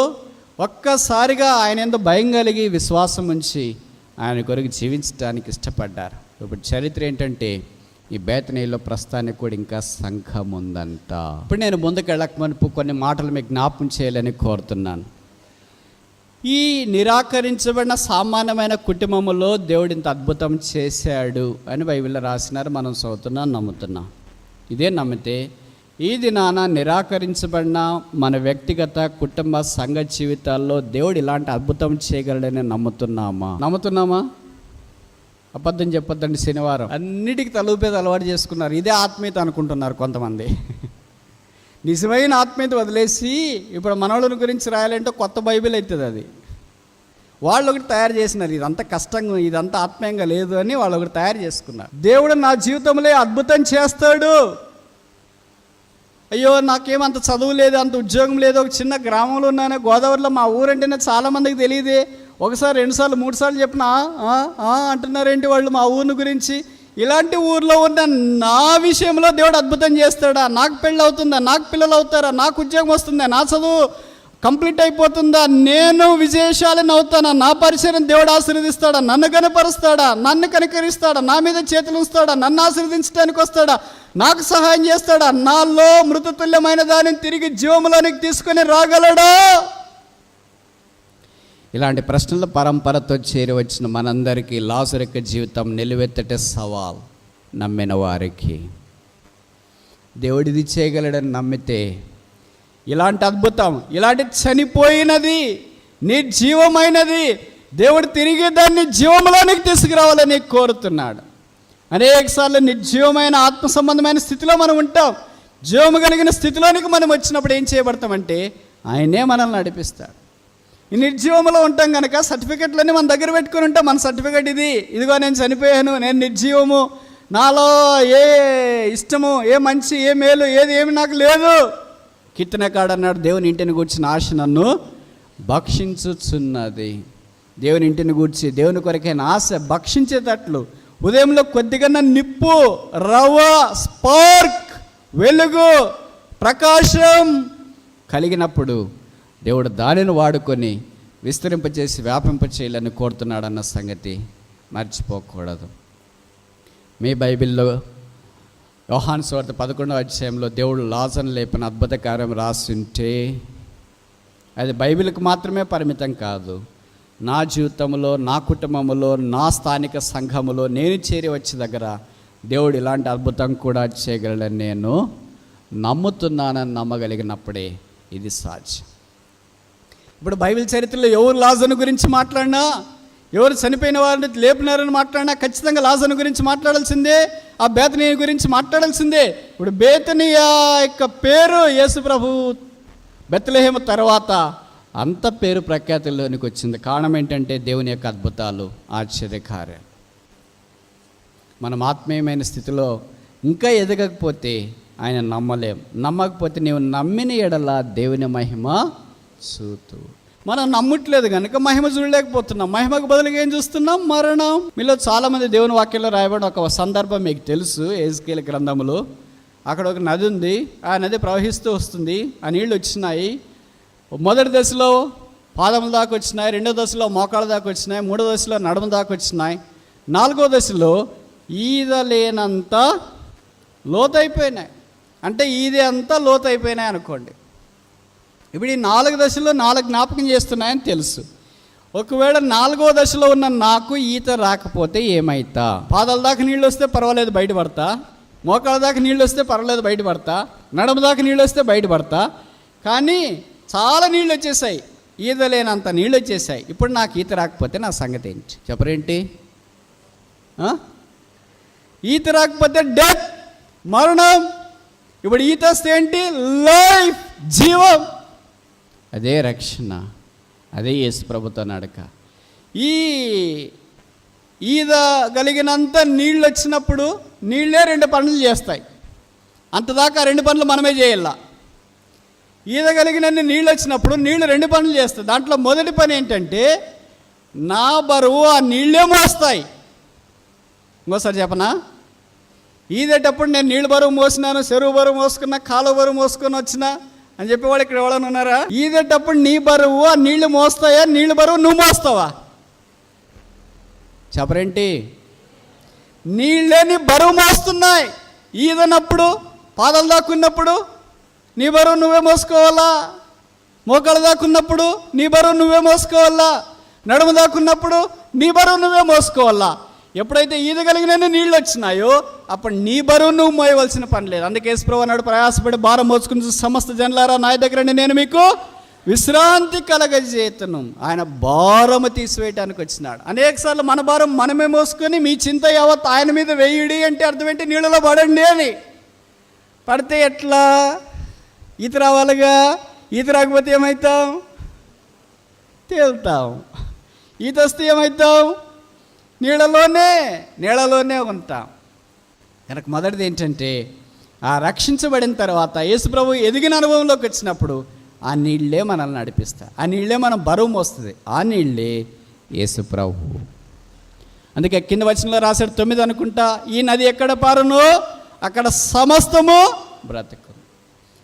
ఒక్కసారిగా ఆయన యందు భయం కలిగి విశ్వాసం ఉంచి ఆయన కొరకు జీవించడానికి ఇష్టపడ్డారు. ఇప్పుడు చరిత్ర ఏంటంటే, ఈ బేతనీలో ప్రస్తుతానికి కూడా ఇంకా సంఘం ఉందంట. ఇప్పుడు నేను ముందుకు వెళ్ళక మునుపు కొన్ని మాటలు మీకు జ్ఞాపకం చేయాలని కోరుతున్నాను. ఈ నిరాకరించబడిన సామాన్యమైన కుటుంబంలో దేవుడు ఇంత అద్భుతం చేశాడు అని బైబిల్లో రాసినారు. మనం చదువుతున్నాం, నమ్ముతున్నాం. ఇదే నమ్మితే ఈ దినాన నిరాకరించబడిన మన వ్యక్తిగత కుటుంబ సంఘ జీవితాల్లో దేవుడు ఇలాంటి అద్భుతం చేయగలడని నమ్ముతున్నామా? అబద్ధం చెప్పొద్దండి. శనివారం అన్నిటికీ తలూపేది అలవాటు చేసుకున్నారు. ఇదే ఆత్మీయత అనుకుంటున్నారు కొంతమంది. నిజమైన ఆత్మీయత వదిలేసి ఇప్పుడు మనోళ్ళని గురించి రాయాలంటే కొత్త బైబిల్ అవుతుంది. అది వాళ్ళు ఒకటి తయారు చేసినారు. ఇదంతా కష్టంగా, ఇదంతా ఆత్మీయంగా లేదు అని వాళ్ళు ఒకటి తయారు చేసుకున్నారు. దేవుడు నా జీవితంలో అద్భుతం చేస్తాడు. అయ్యో నాకేమంత చదువు లేదు, అంత ఉద్యోగం లేదు, ఒక చిన్న గ్రామంలో ఉన్నాను, గోదావరిలో, మా ఊరంటేనే చాలామందికి తెలియదే, ఒకసారి 2 సార్లు 3 సార్లు చెప్పిన అంటున్నారేంటి వాళ్ళు మా ఊరిని గురించి. ఇలాంటి ఊర్లో ఉన్న నా విషయంలో దేవుడు అద్భుతం చేస్తాడా? నాకు పెళ్ళి అవుతుందా? నాకు పిల్లలు అవుతారా? నాకు ఉద్యోగం వస్తుందా? నా చదువు కంప్లీట్ అయిపోతుందా? నేను విజయశాలిని అవుతానా? నా పరిచయం దేవుడు ఆశీర్వదిస్తాడా? నన్ను కనపరుస్తాడా? నన్ను కనికరిస్తాడా? నా మీద చేతులు ఉంచుతాడా? నన్ను ఆశీర్వదించడానికి వస్తాడా? నాకు సహాయం చేస్తాడా? నాలో మృతతుల్యమైన దానిని తిరిగి జీవములోనికి తీసుకొని రాగలడా? ఇలాంటి ప్రశ్నల పరంపరతో చేరి వచ్చిన మనందరికీ లాజరు యొక్క జీవితం నిలువెత్తటే సవాల్. నమ్మిన వారికి దేవుడిది చేయగలడని నమ్మితే ఇలాంటి అద్భుతం, ఇలాంటి చనిపోయినది నిర్జీవమైనది దేవుడు తిరిగి దాన్ని జీవంలోనికి తీసుకురావాలని కోరుతున్నాడు. అనేకసార్లు నిర్జీవమైన ఆత్మ సంబంధమైన స్థితిలో మనం ఉంటాం. జీవము కలిగిన స్థితిలోనికి మనం వచ్చినప్పుడు ఏం చేయబడతామంటే ఆయనే మనల్ని నడిపిస్తాడు. ఈ నిర్జీవంలో ఉంటాం కనుక సర్టిఫికెట్లన్నీ మన దగ్గర పెట్టుకుని ఉంటాం. మన సర్టిఫికెట్ ఇదిగో నేను చనిపోయాను, నేను నిర్జీవము, నాలో ఏ ఇష్టము, ఏ మంచి, ఏ మేలు, ఏమి నాకు లేదు. కీర్తనకాడు అన్నాడు, దేవుని ఇంటిని గూర్చిన ఆశ నన్ను భక్షించుచున్నది. దేవుని ఇంటిని గూర్చి దేవుని కొరకైన ఆశ భక్షించేటట్లు ఉదయంలో కొద్దిగా నిప్పు, రవ, స్పార్క్, వెలుగు, ప్రకాశం కలిగినప్పుడు దేవుడు దానిని వాడుకొని విస్తరింపచేసి వ్యాపింపచేయాలని కోరుతున్నాడన్న సంగతి మర్చిపోకూడదు. మీ బైబిల్లో యోహాను సువార్త 11వ అధ్యాయంలో దేవుడు లాజరును లేపిన అద్భుత కార్యం రాస్తుంటే అది బైబిల్కి మాత్రమే పరిమితం కాదు. నా జీవితంలో, నా కుటుంబంలో, నా స్థానిక సంఘములో నేను చేరి వచ్చే దగ్గర దేవుడు ఇలాంటి అద్భుతం కూడా చేయగలడని నేను నమ్ముతున్నానని నమ్మగలిగినప్పుడే ఇది సాధ్యం. ఇప్పుడు బైబిల్ చరిత్రలో ఎవరు లాజరు గురించి మాట్లాడినా, ఎవరు చనిపోయిన వారిని లేపినారని మాట్లాడినా ఖచ్చితంగా లాజరు గురించి మాట్లాడాల్సిందే, ఆ బేతనీయ గురించి మాట్లాడాల్సిందే. ఇప్పుడు బేతనీయ యొక్క పేరు యేసు ప్రభు బెత్లెహేము తర్వాత అంత పేరు ప్రఖ్యాతిలోనికి వచ్చింది. కారణం ఏంటంటే దేవుని యొక్క అద్భుతాలు, ఆశ్చర్యకార్యాలు. మనం ఆత్మీయమైన స్థితిలో ఇంకా ఎదగకపోతే ఆయన నమ్మలేం. నమ్మకపోతే నీవు నమ్మిన ఎడల దేవుని మహిమ చూతూ. మనం నమ్మట్లేదు కనుక మహిమ చూడలేకపోతున్నాం. మహిమకు బదులుగా ఏం చూస్తున్నాం? మరణం. మీలో చాలామంది దేవుని వాక్యంలో రాయబడిన ఒక సందర్భం మీకు తెలుసు. యెహెజ్కేలు గ్రంథములో అక్కడ ఒక నది ఉంది. ఆ నది ప్రవహిస్తూ వస్తుంది. ఆ నీళ్ళు వచ్చినాయి. మొదటి దశలో పాదముల దాకా వచ్చినాయి, రెండో దశలో మోకాళ్ళ దాకా వచ్చినాయి, మూడో దశలో నడుము దాకా వచ్చినాయి, నాలుగో దశలో ఈదలేనంత లోతైపోయినాయి. అంటే ఈదే అంతా లోతైపోయినాయి అనుకోండి. ఇప్పుడు ఈ 4 దశలో 4 జ్ఞాపకం చేస్తున్నాయని తెలుసు. ఒకవేళ 4వ దశలో ఉన్న నాకు ఈత రాకపోతే ఏమైతా? పాదాల దాకా నీళ్ళు వస్తే పర్వాలేదు బయటపడతా, మోకాళ్ళ దాకా నీళ్ళు వస్తే పర్వాలేదు బయటపడతా, నడుము దాకా నీళ్ళు వస్తే బయటపడతా. కానీ చాలా నీళ్ళు వచ్చేసాయి, ఈదలేనంత నీళ్ళు వచ్చేసాయి. ఇప్పుడు నాకు ఈత రాకపోతే నా సంగతి ఏంటి? చెప్పరేంటి? ఈత రాకపోతే డెత్, మరణం. ఇప్పుడు ఈత వస్తే ఏంటి? లైఫ్, జీవం. అదే రక్షణ, అదే యేసు ప్రభుతో నడక. ఈద కలిగినంత నీళ్ళు వచ్చినప్పుడు నీళ్ళే 2 పనులు చేస్తాయి. అంతదాకా 2 పనులు మనమే చేయాల. ఈద కలిగినన్ని నీళ్ళు వచ్చినప్పుడు నీళ్ళు 2 పనులు చేస్తాయి. దాంట్లో మొదటి పని ఏంటంటే నా బరువు ఆ నీళ్ళే మోస్తాయి. ఇంకోసారి చెప్పనా? ఈదేటప్పుడు నేను నీళ్ళు బరువు మోసినాను, చెరువు బరువు మోసుకున్నా, కాలువ బరువు మోసుకొని వచ్చినా అని చెప్పేవాళ్ళు ఇక్కడ ఎవరైనా ఉన్నారా? ఈదేటప్పుడు నీ బరువు ఆ నీళ్లు మోస్తాయా, నీళ్ళు బరువు నువ్వు మోస్తావా? చెప్పరేంటి? నీళ్ళే నీ బరువు మోస్తున్నాయి. ఈదనప్పుడు, పాదాలు దాక్కున్నప్పుడు నీ బరువు నువ్వే మోసుకోవాలా, మోకాళ్ళ దాక్కున్నప్పుడు నీ బరువు నువ్వే మోసుకోవాలా, నడుము దాక్కున్నప్పుడు నీ బరువు నువ్వే మోసుకోవాలా. ఎప్పుడైతే ఈదగలిగిన నీళ్ళు వచ్చినాయో అప్పుడు నీ బరువు నువ్వు మోయవలసిన పని లేదు. అందుకే యేసుప్రభువు అన్నాడు, ప్రయాసపడి భారం మోసుకుని సమస్త జనులారా నా దగ్గరండి, నేను మీకు విశ్రాంతి కలగజేతును. ఆయన భారము తీసివేయడానికి వచ్చినాడు. అనేకసార్లు మన భారం మనమే మోసుకొని మీ చింత యావత్ ఆయన మీద వేయుడి అంటే అర్థం ఏంటి? నీళ్ళలో పడండి అని. పడితే ఎట్లా? ఈత రావాలిగా. ఈత రాకపోతే ఏమవుతాం? తేలుతాం. ఈత వస్తే ఏమవుతాం? నీళ్ళలోనే ఉంటాం. కనుక మొదటిది ఏంటంటే ఆ రక్షించబడిన తర్వాత యేసుప్రభు ఎదిగిన అనుభవంలోకి వచ్చినప్పుడు ఆ నీళ్ళే మనల్ని నడిపిస్తాయి. ఆ నీళ్ళే మనం బరువు మోస్తుంది. ఆ నీళ్ళే యేసుప్రభు. అందుకే కింద వచనంలో రాశాడు 9 అనుకుంటా, ఈ నది ఎక్కడ పారును అక్కడ సమస్తము బ్రతుకు.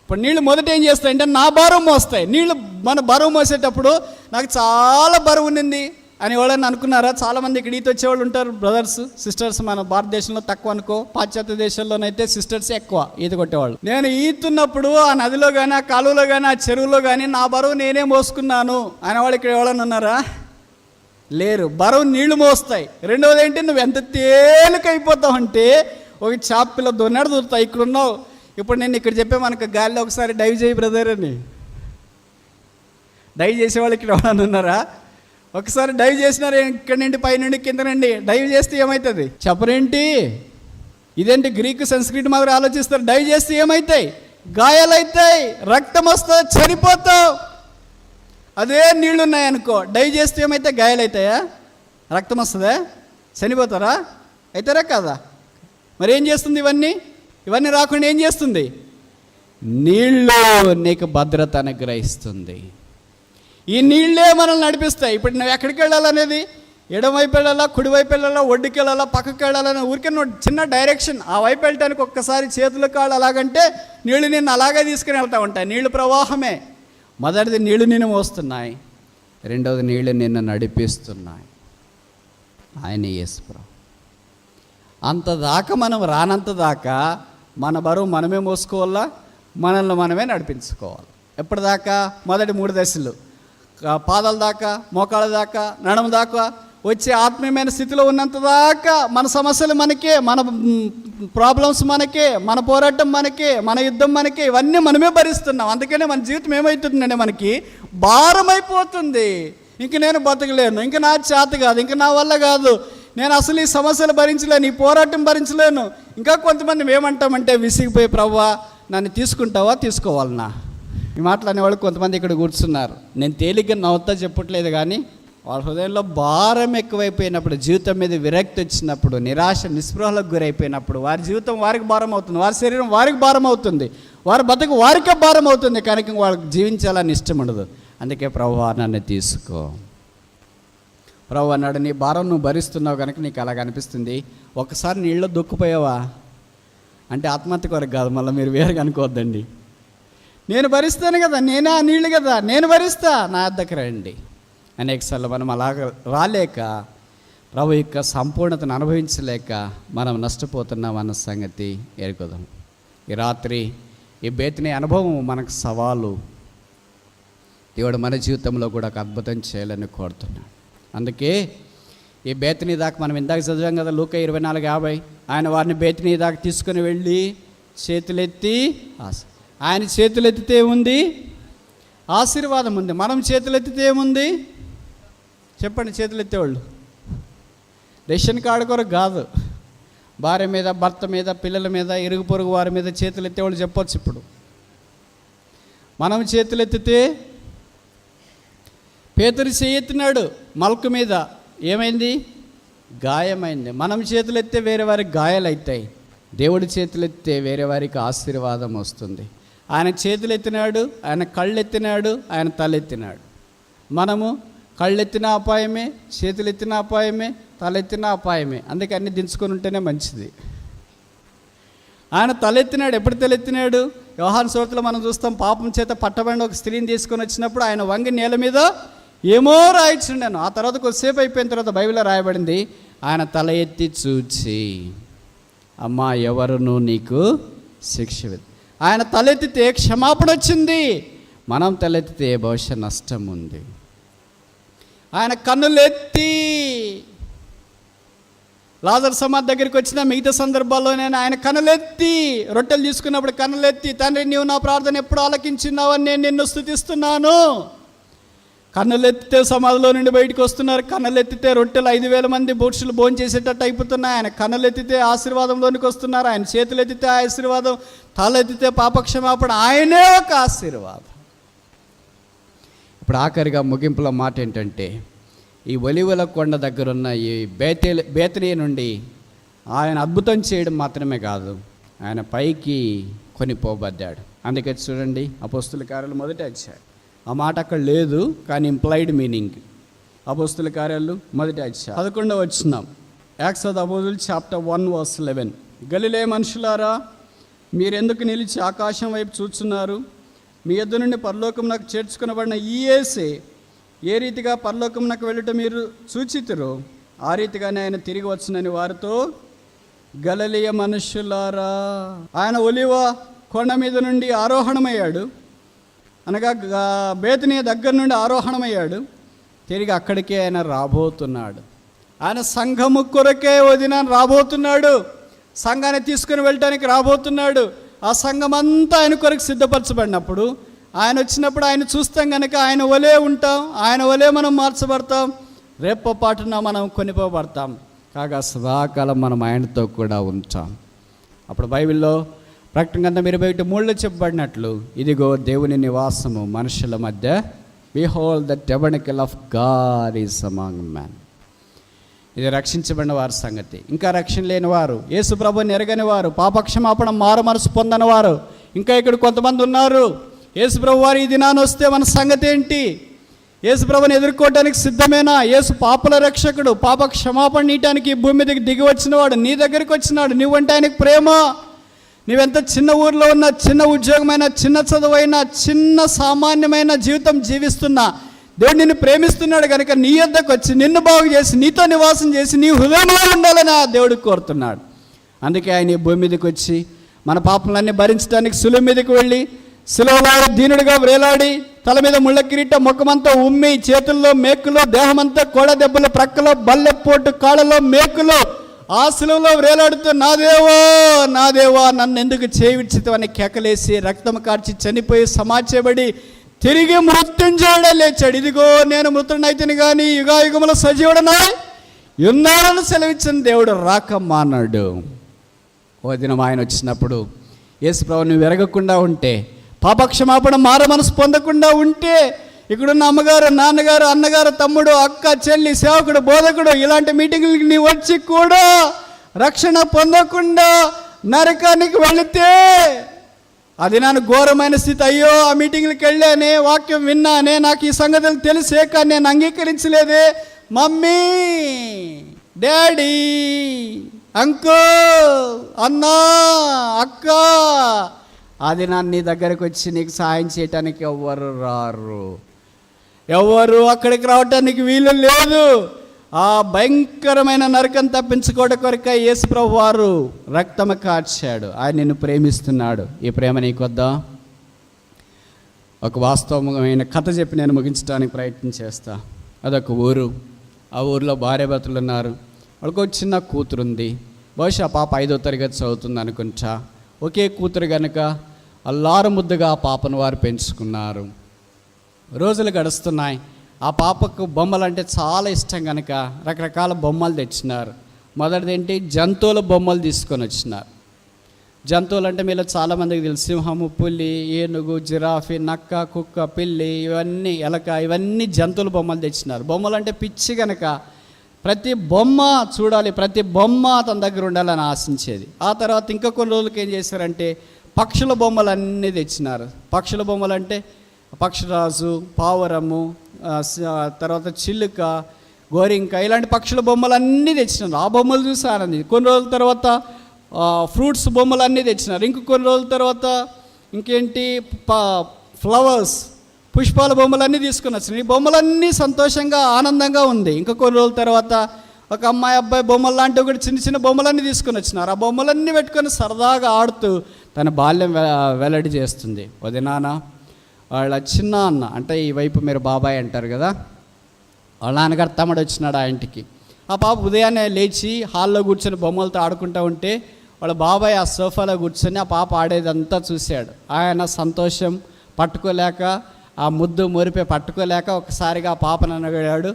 ఇప్పుడు నీళ్ళు మొదట ఏం చేస్తాయంటే నా బరువు మోస్తాయి. నీళ్ళు మన బరువు మోసేటప్పుడు నాకు చాలా బరువు ఉండింది అని ఎవరైనా అనుకున్నారా? చాలామంది ఇక్కడ ఈత వచ్చేవాళ్ళు ఉంటారు, బ్రదర్స్ సిస్టర్స్. మన భారతదేశంలో తక్కువ అనుకో, పాశ్చాత్య దేశాల్లోనైతే సిస్టర్స్ ఎక్కువ ఈత కొట్టేవాళ్ళు. నేను ఈతున్నప్పుడు ఆ నదిలో కానీ, ఆ కాలువలో కానీ, ఆ చెరువులో కానీ నా బరువు నేనే మోసుకున్నాను అనేవాళ్ళు ఇక్కడ ఎవరైనా ఉన్నారా? లేరు. బరువు నీళ్లు మోస్తాయి. రెండవది ఏంటి, నువ్వు ఎంత తేలికైపోతావు అంటే ఒక చాపిల్ల దొన్నాడు దూరుతావు. ఇక్కడ ఉన్నావు, ఇప్పుడు నేను ఇక్కడ చెప్పే మనకు గాలిలో ఒకసారి డైవ్ చేయి బ్రదర్ అని, డైవ్ చేసేవాళ్ళు ఇక్కడ ఎవరైనా ఉన్నారా? ఒకసారి డైవ్ చేసినారు, ఇక్కడి నుండి పై నుండి కింద నుండి డైవ్ చేస్తే ఏమవుతుంది చెప్పరేంటి? ఇదేంటి గ్రీకు సంస్కృతి మాదిరి ఆలోచిస్తారు. డైవ్ చేస్తే ఏమవుతాయి? గాయాలవుతాయి, రక్తం వస్తుంది, చనిపోతావు. అదే నీళ్ళు ఉన్నాయనుకో, డైవ్ చేస్తే ఏమైతే గాయాలు అవుతాయా? రక్తం వస్తుందా? చనిపోతారా? అవుతారా కాదా? మరి ఏం చేస్తుంది? ఇవన్నీ రాకుండా ఏం చేస్తుంది? నీళ్ళు నీకు భద్రత అనుగ్రహిస్తుంది. ఈ నీళ్ళే మనల్ని నడిపిస్తాయి. ఇప్పుడు నువ్వు ఎక్కడికి వెళ్ళాలనేది, ఎడమవైపు వెళ్ళాలా, కుడివైపు వెళ్ళాలా, ఒడ్డుకి వెళ్ళాలా, పక్కకి వెళ్ళాలని ఊరికే నువ్వు చిన్న డైరెక్షన్ ఆ వైపు వెళ్ళటానికి ఒక్కసారి చేతుల కాళ్ళు అలాగంటే నీళ్ళు నిన్ను అలాగే తీసుకుని వెళ్తూ ఉంటాయి. నీళ్ళు ప్రవాహమే. మొదటిది నీళ్ళు నిన్ను మోస్తున్నాయి, రెండవది నీళ్ళు నిన్ను నడిపిస్తున్నాయి. ఆయన యేసుప్రభు. అంతదాకా మనం రానంత దాకా మన బరువు మనమే మోసుకోవాలా, మనల్ని మనమే నడిపించుకోవాలి. ఎప్పటిదాకా? మొదటి 3 దశలు, పాదాల దాకా, మోకాళ్ళ దాకా, నడుమ దాకా వచ్చే ఆత్మీయమైన స్థితిలో ఉన్నంత దాకా మన సమస్యలు మనకే, మన ప్రాబ్లమ్స్ మనకే, మన పోరాటం మనకే, మన యుద్ధం మనకే, ఇవన్నీ మనమే భరిస్తున్నాం. అందుకనే మన జీవితం ఏమవుతుందంటే మనకి భారమైపోతుంది. ఇంక నేను బతకలేను, ఇంక నా చేత కాదు, ఇంక నా వల్ల కాదు, నేను అసలు ఈ సమస్యలు భరించలేను, ఈ పోరాటం భరించలేను. ఇంకా కొంతమంది ఏమంటామంటే విసిగిపోయి, ప్రభువా నన్ను తీసుకుంటావా, తీసుకోవాలన్నా? ఈ మాటలు అనేవాళ్ళు కొంతమంది ఇక్కడ కూర్చున్నారు. నేను తేలిగ్గా నవ్వుతా చెప్పట్లేదు, కానీ వాళ్ళ హృదయంలో భారం ఎక్కువైపోయినప్పుడు, జీవితం మీద విరక్తి వచ్చినప్పుడు, నిరాశ నిస్పృహలకు గురైపోయినప్పుడు వారి జీవితం వారికి భారం అవుతుంది, వారి శరీరం వారికి భారం అవుతుంది, వారి బతుకు వారికే భారం అవుతుంది. కనుక వాళ్ళకి జీవించాలని ఇష్టం ఉండదు. అందుకే ప్రభువా నన్ను తీసుకో. ప్రభు అన్నాడు, నీ భారం నువ్వు భరిస్తున్నావు కనుక నీకు అలాగ అనిపిస్తుంది. ఒకసారి నీళ్ళలో దొక్కుపోయావా అంటే ఆత్మహత్య కొరకు కాదు, మళ్ళీ మీరు వేరుగా అనుకోవద్దండి. నేను భరిస్తాను కదా, నేనే ఆ నీళ్ళు కదా, నేను భరిస్తా, నా వద్దకు రండి. అనేకసార్లు మనం అలాగ రాలేక, ప్రభు యొక్క సంపూర్ణతను అనుభవించలేక మనం నష్టపోతున్నాం అన్న సంగతి ఎరుగుదాం. ఈ రాత్రి ఈ బేతనీ అనుభవం మనకు సవాలు. దేవుడు మన జీవితంలో కూడా ఒక అద్భుతం చేయాలని కోరుతున్నాడు. అందుకే ఈ బేతనీ దాకా మనం ఇందాక చదివాం కదా, లూకా 24:50, ఆయన వారిని బేతనీ దాకా తీసుకుని వెళ్ళి చేతులెత్తి, ఆయన చేతులెత్తితే ఏముంది? ఆశీర్వాదం ఉంది. మనం చేతులెత్తితే ఏముంది చెప్పండి? చేతులెత్తేవాళ్ళు రేషన్ కార్డు కొరకు కాదు, భార్య మీద, భర్త మీద, పిల్లల మీద, ఇరుగు పొరుగు వారి మీద చేతులెత్తేవాళ్ళు చెప్పొచ్చు. ఇప్పుడు మనం చేతులెత్తితే, పేతురు చేయెత్తినాడు మల్కు మీద, ఏమైంది? గాయమైంది. మనం చేతులెత్తే వేరే వారికి గాయాలు అవుతాయి, దేవుడి చేతులెత్తే వేరే వారికి ఆశీర్వాదం వస్తుంది. ఆయన చేతులెత్తినాడు, ఆయన కళ్ళెత్తినాడు, ఆయన తలెత్తినాడు. మనము కళ్ళెత్తిన అపాయమే, చేతులెత్తిన అపాయమే, తలెత్తిన అపాయమే. అందుకే అన్ని దించుకొని ఉంటేనే మంచిది. ఆయన తలెత్తినాడు. ఎప్పుడు తలెత్తినాడు? యోహాను సువార్తలో మనం చూస్తాం, పాపం చేత పట్టబడిన ఒక స్త్రీని తీసుకొని వచ్చినప్పుడు ఆయన వంగి నేల మీద ఏమో రాయిచుండాను. ఆ తర్వాత కొద్దిసేపు అయిపోయిన తర్వాత బైబిల్లో రాయబడింది, ఆయన తల ఎత్తి చూచి, అమ్మా ఎవరును నీకు శిక్ష విధి. ఆయన తలెత్తితే క్షమాపణ వచ్చింది, మనం తలెత్తితే బహుశా నష్టం ఉంది. ఆయన కన్నులెత్తి లాజరు సమాధి దగ్గరికి వచ్చిన మిగతా సందర్భాల్లోనే ఆయన కన్నులెత్తి, రొట్టెలు తీసుకున్నప్పుడు కన్నులెత్తి, తండ్రి నీవు నా ప్రార్థన ఎప్పుడు ఆలకించినావని నేను నిన్ను స్తుతిస్తున్నాను. కన్నులెత్తితే సమాధిలో నుండి బయటకు వస్తున్నారు. కన్నులెత్తితే రొట్టెలు 5,000 మంది పురుషులు భోజనం చేసేటట్టు అయిపోతున్నాయి. ఆయన కన్నులెత్తితే ఆశీర్వాదంలోనికి వస్తున్నారు. ఆయన చేతులెత్తితే ఆశీర్వాదం, తలెత్తితే పాపక్షమాపణ, ఆయనే ఒక ఆశీర్వాదం. ఇప్పుడు ఆఖరిగా ముగింపులో మాట ఏంటంటే, ఈ ఒలివల కొండ దగ్గరున్న ఈ బేతనీ నుండి ఆయన అద్భుతం చేయడం మాత్రమే కాదు, ఆయన పైకి కొనిపోబడ్డాడు. అందుకే చూడండి, అపోస్తుల కార్యాలు 1వ అధ్యాయం. ఆ మాట అక్కడ లేదు, కానీ ఇంప్లైడ్ మీనింగ్. అపోస్తుల కార్యాలు 1వ అధ్యాయం 11వ వచనం, acts of the apostle chapter 1 verse 11. Galilee మనుషులారా, మీరెందుకు నిలిచి ఆకాశం వైపు చూస్తున్నారు? మీ యొద్ద నుండి పరలోకమునకు చేర్చుకునబడిన ఈ యేసే ఏ రీతిగా పరలోకమునకు వెళ్ళుట మీరు చూచితురో ఆ రీతిగానే ఆయన తిరిగి వచ్చునని వారితో, గలిలయ మనుష్యులారా, ఆయన ఒలివ కొండ మీద నుండి ఆరోహణమయ్యాడు, అనగా బేతనీయ దగ్గర నుండి ఆరోహణమయ్యాడు. తిరిగి అక్కడికే ఆయన రాబోతున్నాడు. ఆయన సంఘము కొరకే వదిన రాబోతున్నాడు. సంఘాన్ని తీసుకుని వెళ్ళటానికి రాబోతున్నాడు. ఆ సంఘం అంతా ఆయన కొరకు సిద్ధపరచబడినప్పుడు, ఆయన వచ్చినప్పుడు ఆయన చూస్తాం కనుక ఆయన వలే ఉంటాం, ఆయన వలే మనం మార్చబడతాం, రేపపాటున మనం కొనిపోబడతాం. కాగా సదాకాలం మనం ఆయనతో కూడా ఉంటాం. అప్పుడు బైబిల్లో ప్రకటన గ్రంథం 23 చెప్పబడినట్లు, ఇదిగో దేవుని నివాసము మనుషుల మధ్య, behold the tabernacle of God is among man. ఇది రక్షించబడిన వారి సంగతి. ఇంకా రక్షణ లేని వారు, యేసు ప్రభువుని ఎరగని వారు, పాపక్షమాపణ మారు మనసు పొందని వారు ఇంకా ఇక్కడ కొంతమంది ఉన్నారు. యేసు ప్రభు వారు ఈ దినాన్ని వస్తే మన సంగతి ఏంటి? యేసు ప్రభుని ఎదుర్కోవడానికి సిద్ధమేనా? యేసు పాపల రక్షకుడు, పాప క్షమాపణ నీయటానికి భూమి మీదకి దిగి వచ్చినవాడు, నీ దగ్గరికి వచ్చినాడు. నువ్వంటే ఆయనకు ప్రేమ. నువ్వెంత చిన్న ఊర్లో ఉన్నా, చిన్న ఉద్యోగమైనా, చిన్న చదువైనా, చిన్న సామాన్యమైన జీవితం జీవిస్తున్నా, దేవుడు నిన్ను ప్రేమిస్తున్నాడు కనుక నీ యొద్దకు వచ్చి నిన్ను బాగు చేసి నీతో నివాసం చేసి నీ హృదయంలో ఉండాలని ఆ దేవుడు కోరుతున్నాడు. అందుకే ఆయన ఈ భూమి మీదకి వచ్చి మన పాపలన్నీ భరించడానికి సులువు మీదకి వెళ్ళి శిలువలో దీనుడిగా వేలాడి, తల మీద ముళ్ళ కిరీటం, ముఖమంతా ఉమ్మి, చేతుల్లో మేకులు, దేహమంతా కోడ దెబ్బలు, ప్రక్కలో బల్లెపోటు, కాళ్ళలో మేకులు, ఆ శిలువలో వేలాడుతూ నా దేవా నా దేవా నన్ను ఎందుకు చేయించితవని కేకలేసి రక్తం కార్చి చనిపోయి సమాచేబడి తిరిగి మృత్యుంజయుడే లేచాడు. ఇదిగో నేను మృతుడనైతిని కానీ యుగాయుగముల సజీవుడనై ఉన్నానని సెలవిచ్చిన దేవుడు రాక మానాడు. ఓ దినం ఆయన వచ్చినప్పుడు యేసు ప్రభు నువ్వు ఎరగకుండా ఉంటే, పాపక్షమాపణ మార మనసు పొందకుండా ఉంటే, ఇక్కడున్న అమ్మగారు, నాన్నగారు, అన్నగారు, తమ్ముడు, అక్క, చెల్లి, సేవకుడు, బోధకుడు ఇలాంటి మీటింగులకి నీ వచ్చి కూడా రక్షణ పొందకుండా నరకానికి వెళితే, అది నన్ను ఘోరమైన స్థితి. అయ్యో ఆ మీటింగ్లకు వెళ్ళానే, వాక్యం విన్నానే, నాకు ఈ సంగతులు తెలిసే కానీ నేను అంగీకరించలేదే, మమ్మీ, డాడీ, అంకుల్, అన్నా, అక్క, అది నన్ను నీ దగ్గరకు వచ్చి నీకు సాయం చేయటానికి ఎవ్వరు రారు, ఎవరు అక్కడికి రావటానికి వీలు లేదు. ఆ భయంకరమైన నరకం తప్పించుకోవడం కొరకే యేసు ప్రభు వారు రక్తము కార్చాడు. ఆయన నిన్ను ప్రేమిస్తున్నాడు. ఈ ప్రేమ నీకొద్దా? ఒక వాస్తవమైన కథ చెప్పి నేను ముగించడానికి ప్రయత్నం చేస్తా. అదొక ఊరు. ఆ ఊరిలో భార్యాభర్తలు ఉన్నారు. వాళ్ళకు ఒక చిన్న కూతురు ఉంది. బహుశా ఆ పాప 5వ తరగతి చదువుతుంది అనుకుంటా. ఒకే కూతురు కనుక అల్లారు ముద్దుగా ఆ పాపను వారు పెంచుకున్నారు. రోజులు గడుస్తున్నాయి. ఆ పాపకు బొమ్మలు అంటే చాలా ఇష్టం కనుక రకరకాల బొమ్మలు తెచ్చినారు. మొదటిది ఏంటి, జంతువుల బొమ్మలు తీసుకొని వచ్చినారు. జంతువులు అంటే మీలో చాలామందికి తెలుసు. సింహము, పులి, ఏనుగు, జిరాఫీ, నక్క, కుక్క, పిల్లి, ఇవన్నీ, ఎలక, ఇవన్నీ జంతువుల బొమ్మలు తెచ్చినారు. బొమ్మలు అంటే పిచ్చి కనుక ప్రతి బొమ్మ చూడాలి, ప్రతి బొమ్మ తన దగ్గర ఉండాలని ఆశించేది. ఆ తర్వాత ఇంకా కొన్ని రోజులకి ఏం చేశారంటే పక్షుల బొమ్మలు అన్నీ తెచ్చినారు. పక్షుల బొమ్మలు అంటే పక్షిరాజు, పావురము, తర్వాత చిలుక, గోరింక, ఇలాంటి పక్షుల బొమ్మలు అన్నీ తెచ్చినారు. ఆ బొమ్మలు చూసి ఆనంది. కొన్ని రోజుల తర్వాత ఫ్రూట్స్ బొమ్మలు అన్నీ తెచ్చినారు. ఇంక కొన్ని రోజుల తర్వాత ఇంకేంటి, ఫ్లవర్స్, పుష్పాల బొమ్మలన్నీ తీసుకుని వచ్చినాయి. ఈ బొమ్మలన్నీ సంతోషంగా ఆనందంగా ఉంది. ఇంకా కొన్ని రోజుల తర్వాత ఒక అమ్మాయి అబ్బాయి బొమ్మలు లాంటివి కూడా చిన్న చిన్న బొమ్మలన్నీ తీసుకొని వచ్చినారు. ఆ బొమ్మలన్నీ పెట్టుకొని సరదాగా ఆడుతూ తన బాల్యం వెల్లడి చేస్తుంది. వదినాన్న వాళ్ళ చిన్న అన్న, అంటే ఈ వైపు మీరు బాబాయ్ అంటారు కదా, వాళ్ళ నాన్నగారు తమ్ముడు వచ్చినాడు ఆ ఇంటికి. ఆ పాప ఉదయాన్నే లేచి హాల్లో కూర్చొని బొమ్మలతో ఆడుకుంటూ ఉంటే వాళ్ళ బాబాయ్ ఆ సోఫాలో కూర్చొని ఆ పాప ఆడేదంతా చూశాడు. ఆయన సంతోషం పట్టుకోలేక, ఆ ముద్దు మురిపే పట్టుకోలేక ఒకసారిగా ఆ పాపను అడిగాడు,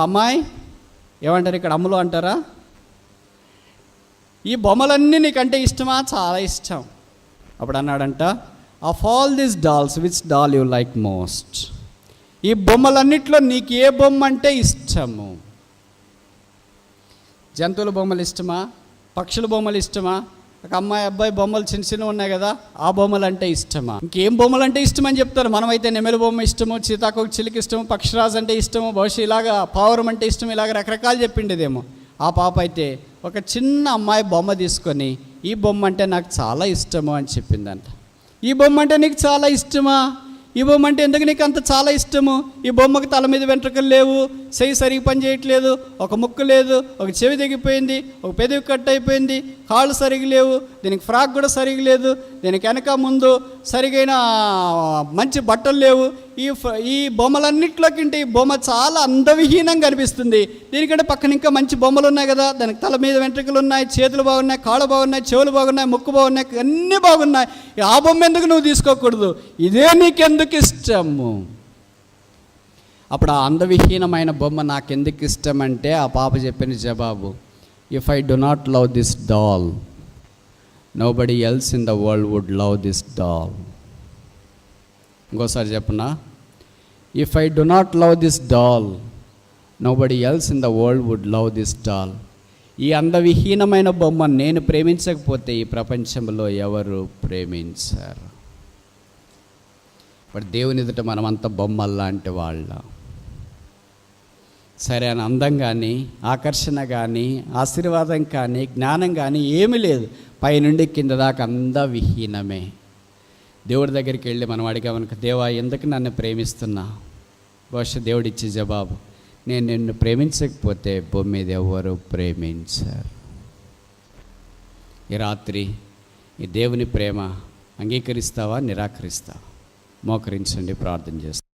అమ్మాయి ఏమంటారు ఇక్కడ, అమ్ములు అంటారా, ఈ బొమ్మలన్నీ నీకంటే ఇష్టమా? చాలా ఇష్టం. అప్పుడు అన్నాడంట, of all these dolls which doll you like most? ఈ బొమ్మలన్నిట్లో నీకు ఏ బొమ్మ అంటే ఇష్టము? జంతువుల బొమ్మలు ఇష్టమా? పక్షుల బొమ్మలు ఇష్టమా? ఒక అమ్మాయి అబ్బాయి బొమ్మలు చిన్న చిన్నవి ఉన్నాయి కదా, ఆ బొమ్మలు అంటే ఇష్టమా? ఇంకేం బొమ్మలు అంటే ఇష్టమని చెప్తారు. మనమైతే నెమలి బొమ్మ ఇష్టము, సీతాకోక చిలుక ఇష్టము, పక్షిరాజు అంటే ఇష్టము, బహుశా ఇలాగా పావురం అంటే ఇష్టం, ఇలాగ రకరకాలు చెప్పిండేదేమో. ఆ పాప అయితే ఒక చిన్న అమ్మాయి బొమ్మ తీసుకొని ఈ బొమ్మ అంటే నాకు చాలా ఇష్టము అని చెప్పిందంట. ఈ బొమ్మ అంటే నీకు చాలా ఇష్టమా? ఈ బొమ్మ అంటే ఎందుకు నీకు అంత చాలా ఇష్టము? ఈ బొమ్మకు తల మీద వెంట్రుకలు లేవు, చెయ్యి సరిగ్గా పని చేయట్లేదు, ఒక ముక్కు లేదు, ఒక చెవి తెగిపోయింది, ఒక పెదవి కట్ అయిపోయింది, కాళ్ళు సరిగ్గా లేవు, దీనికి ఫ్రాక్ కూడా సరిగ్గా లేదు, దీనికి వెనక ముందు సరిగైన మంచి బట్టలు లేవు. ఈ బొమ్మలన్నింటిలోకింటే ఈ బొమ్మ చాలా అందవిహీనంగా అనిపిస్తుంది. దీనికంటే పక్కన ఇంకా మంచి బొమ్మలు ఉన్నాయి కదా, దానికి తల మీద వెంట్రుకలు ఉన్నాయి, చేతులు బాగున్నాయి, కాళ్ళు బాగున్నాయి, చెవులు బాగున్నాయి, ముక్కు బాగున్నాయి, అన్నీ బాగున్నాయి. ఆ బొమ్మ ఎందుకు నువ్వు తీసుకోకూడదు? ఇదే నీకెందుకు ఇష్టము? అప్పుడు ఆ అందవిహీనమైన బొమ్మ నాకెందుకు ఇష్టం అంటే ఆ పాప చెప్పిన జవాబు, if I do not love this doll, nobody else in the world would love this doll. ఇంకోసారి చెప్పనా? If I do not love this doll, nobody else in the world would love this doll. ఈ అందవిహీనమైన బొమ్మ నేను ప్రేమించకపోతే ఈ ప్రపంచంలో ఎవరు ప్రేమించారు? బట్ దేవుని ఎదుట మనమంతా బొమ్మల్లాంటి వాళ్ళ. సరే అని అందం కానీ, ఆకర్షణ కానీ, ఆశీర్వాదం కానీ, జ్ఞానం కానీ ఏమీ లేదు. పైనుండి కింద దాకా అందవిహీనమే. దేవుడి దగ్గరికి వెళ్ళి మనం అడిగామనుకో, దేవా ఎందుకు నన్ను ప్రేమిస్తున్నా? బహుశా దేవుడిచ్చే జవాబు, నేను నిన్ను ప్రేమించకపోతే భూమి మీద ఎవరు ప్రేమించారు. ఈ రాత్రి ఈ దేవుని ప్రేమ అంగీకరిస్తావా, నిరాకరిస్తావా? మోకరించండి, ప్రార్థన చేస్తాం.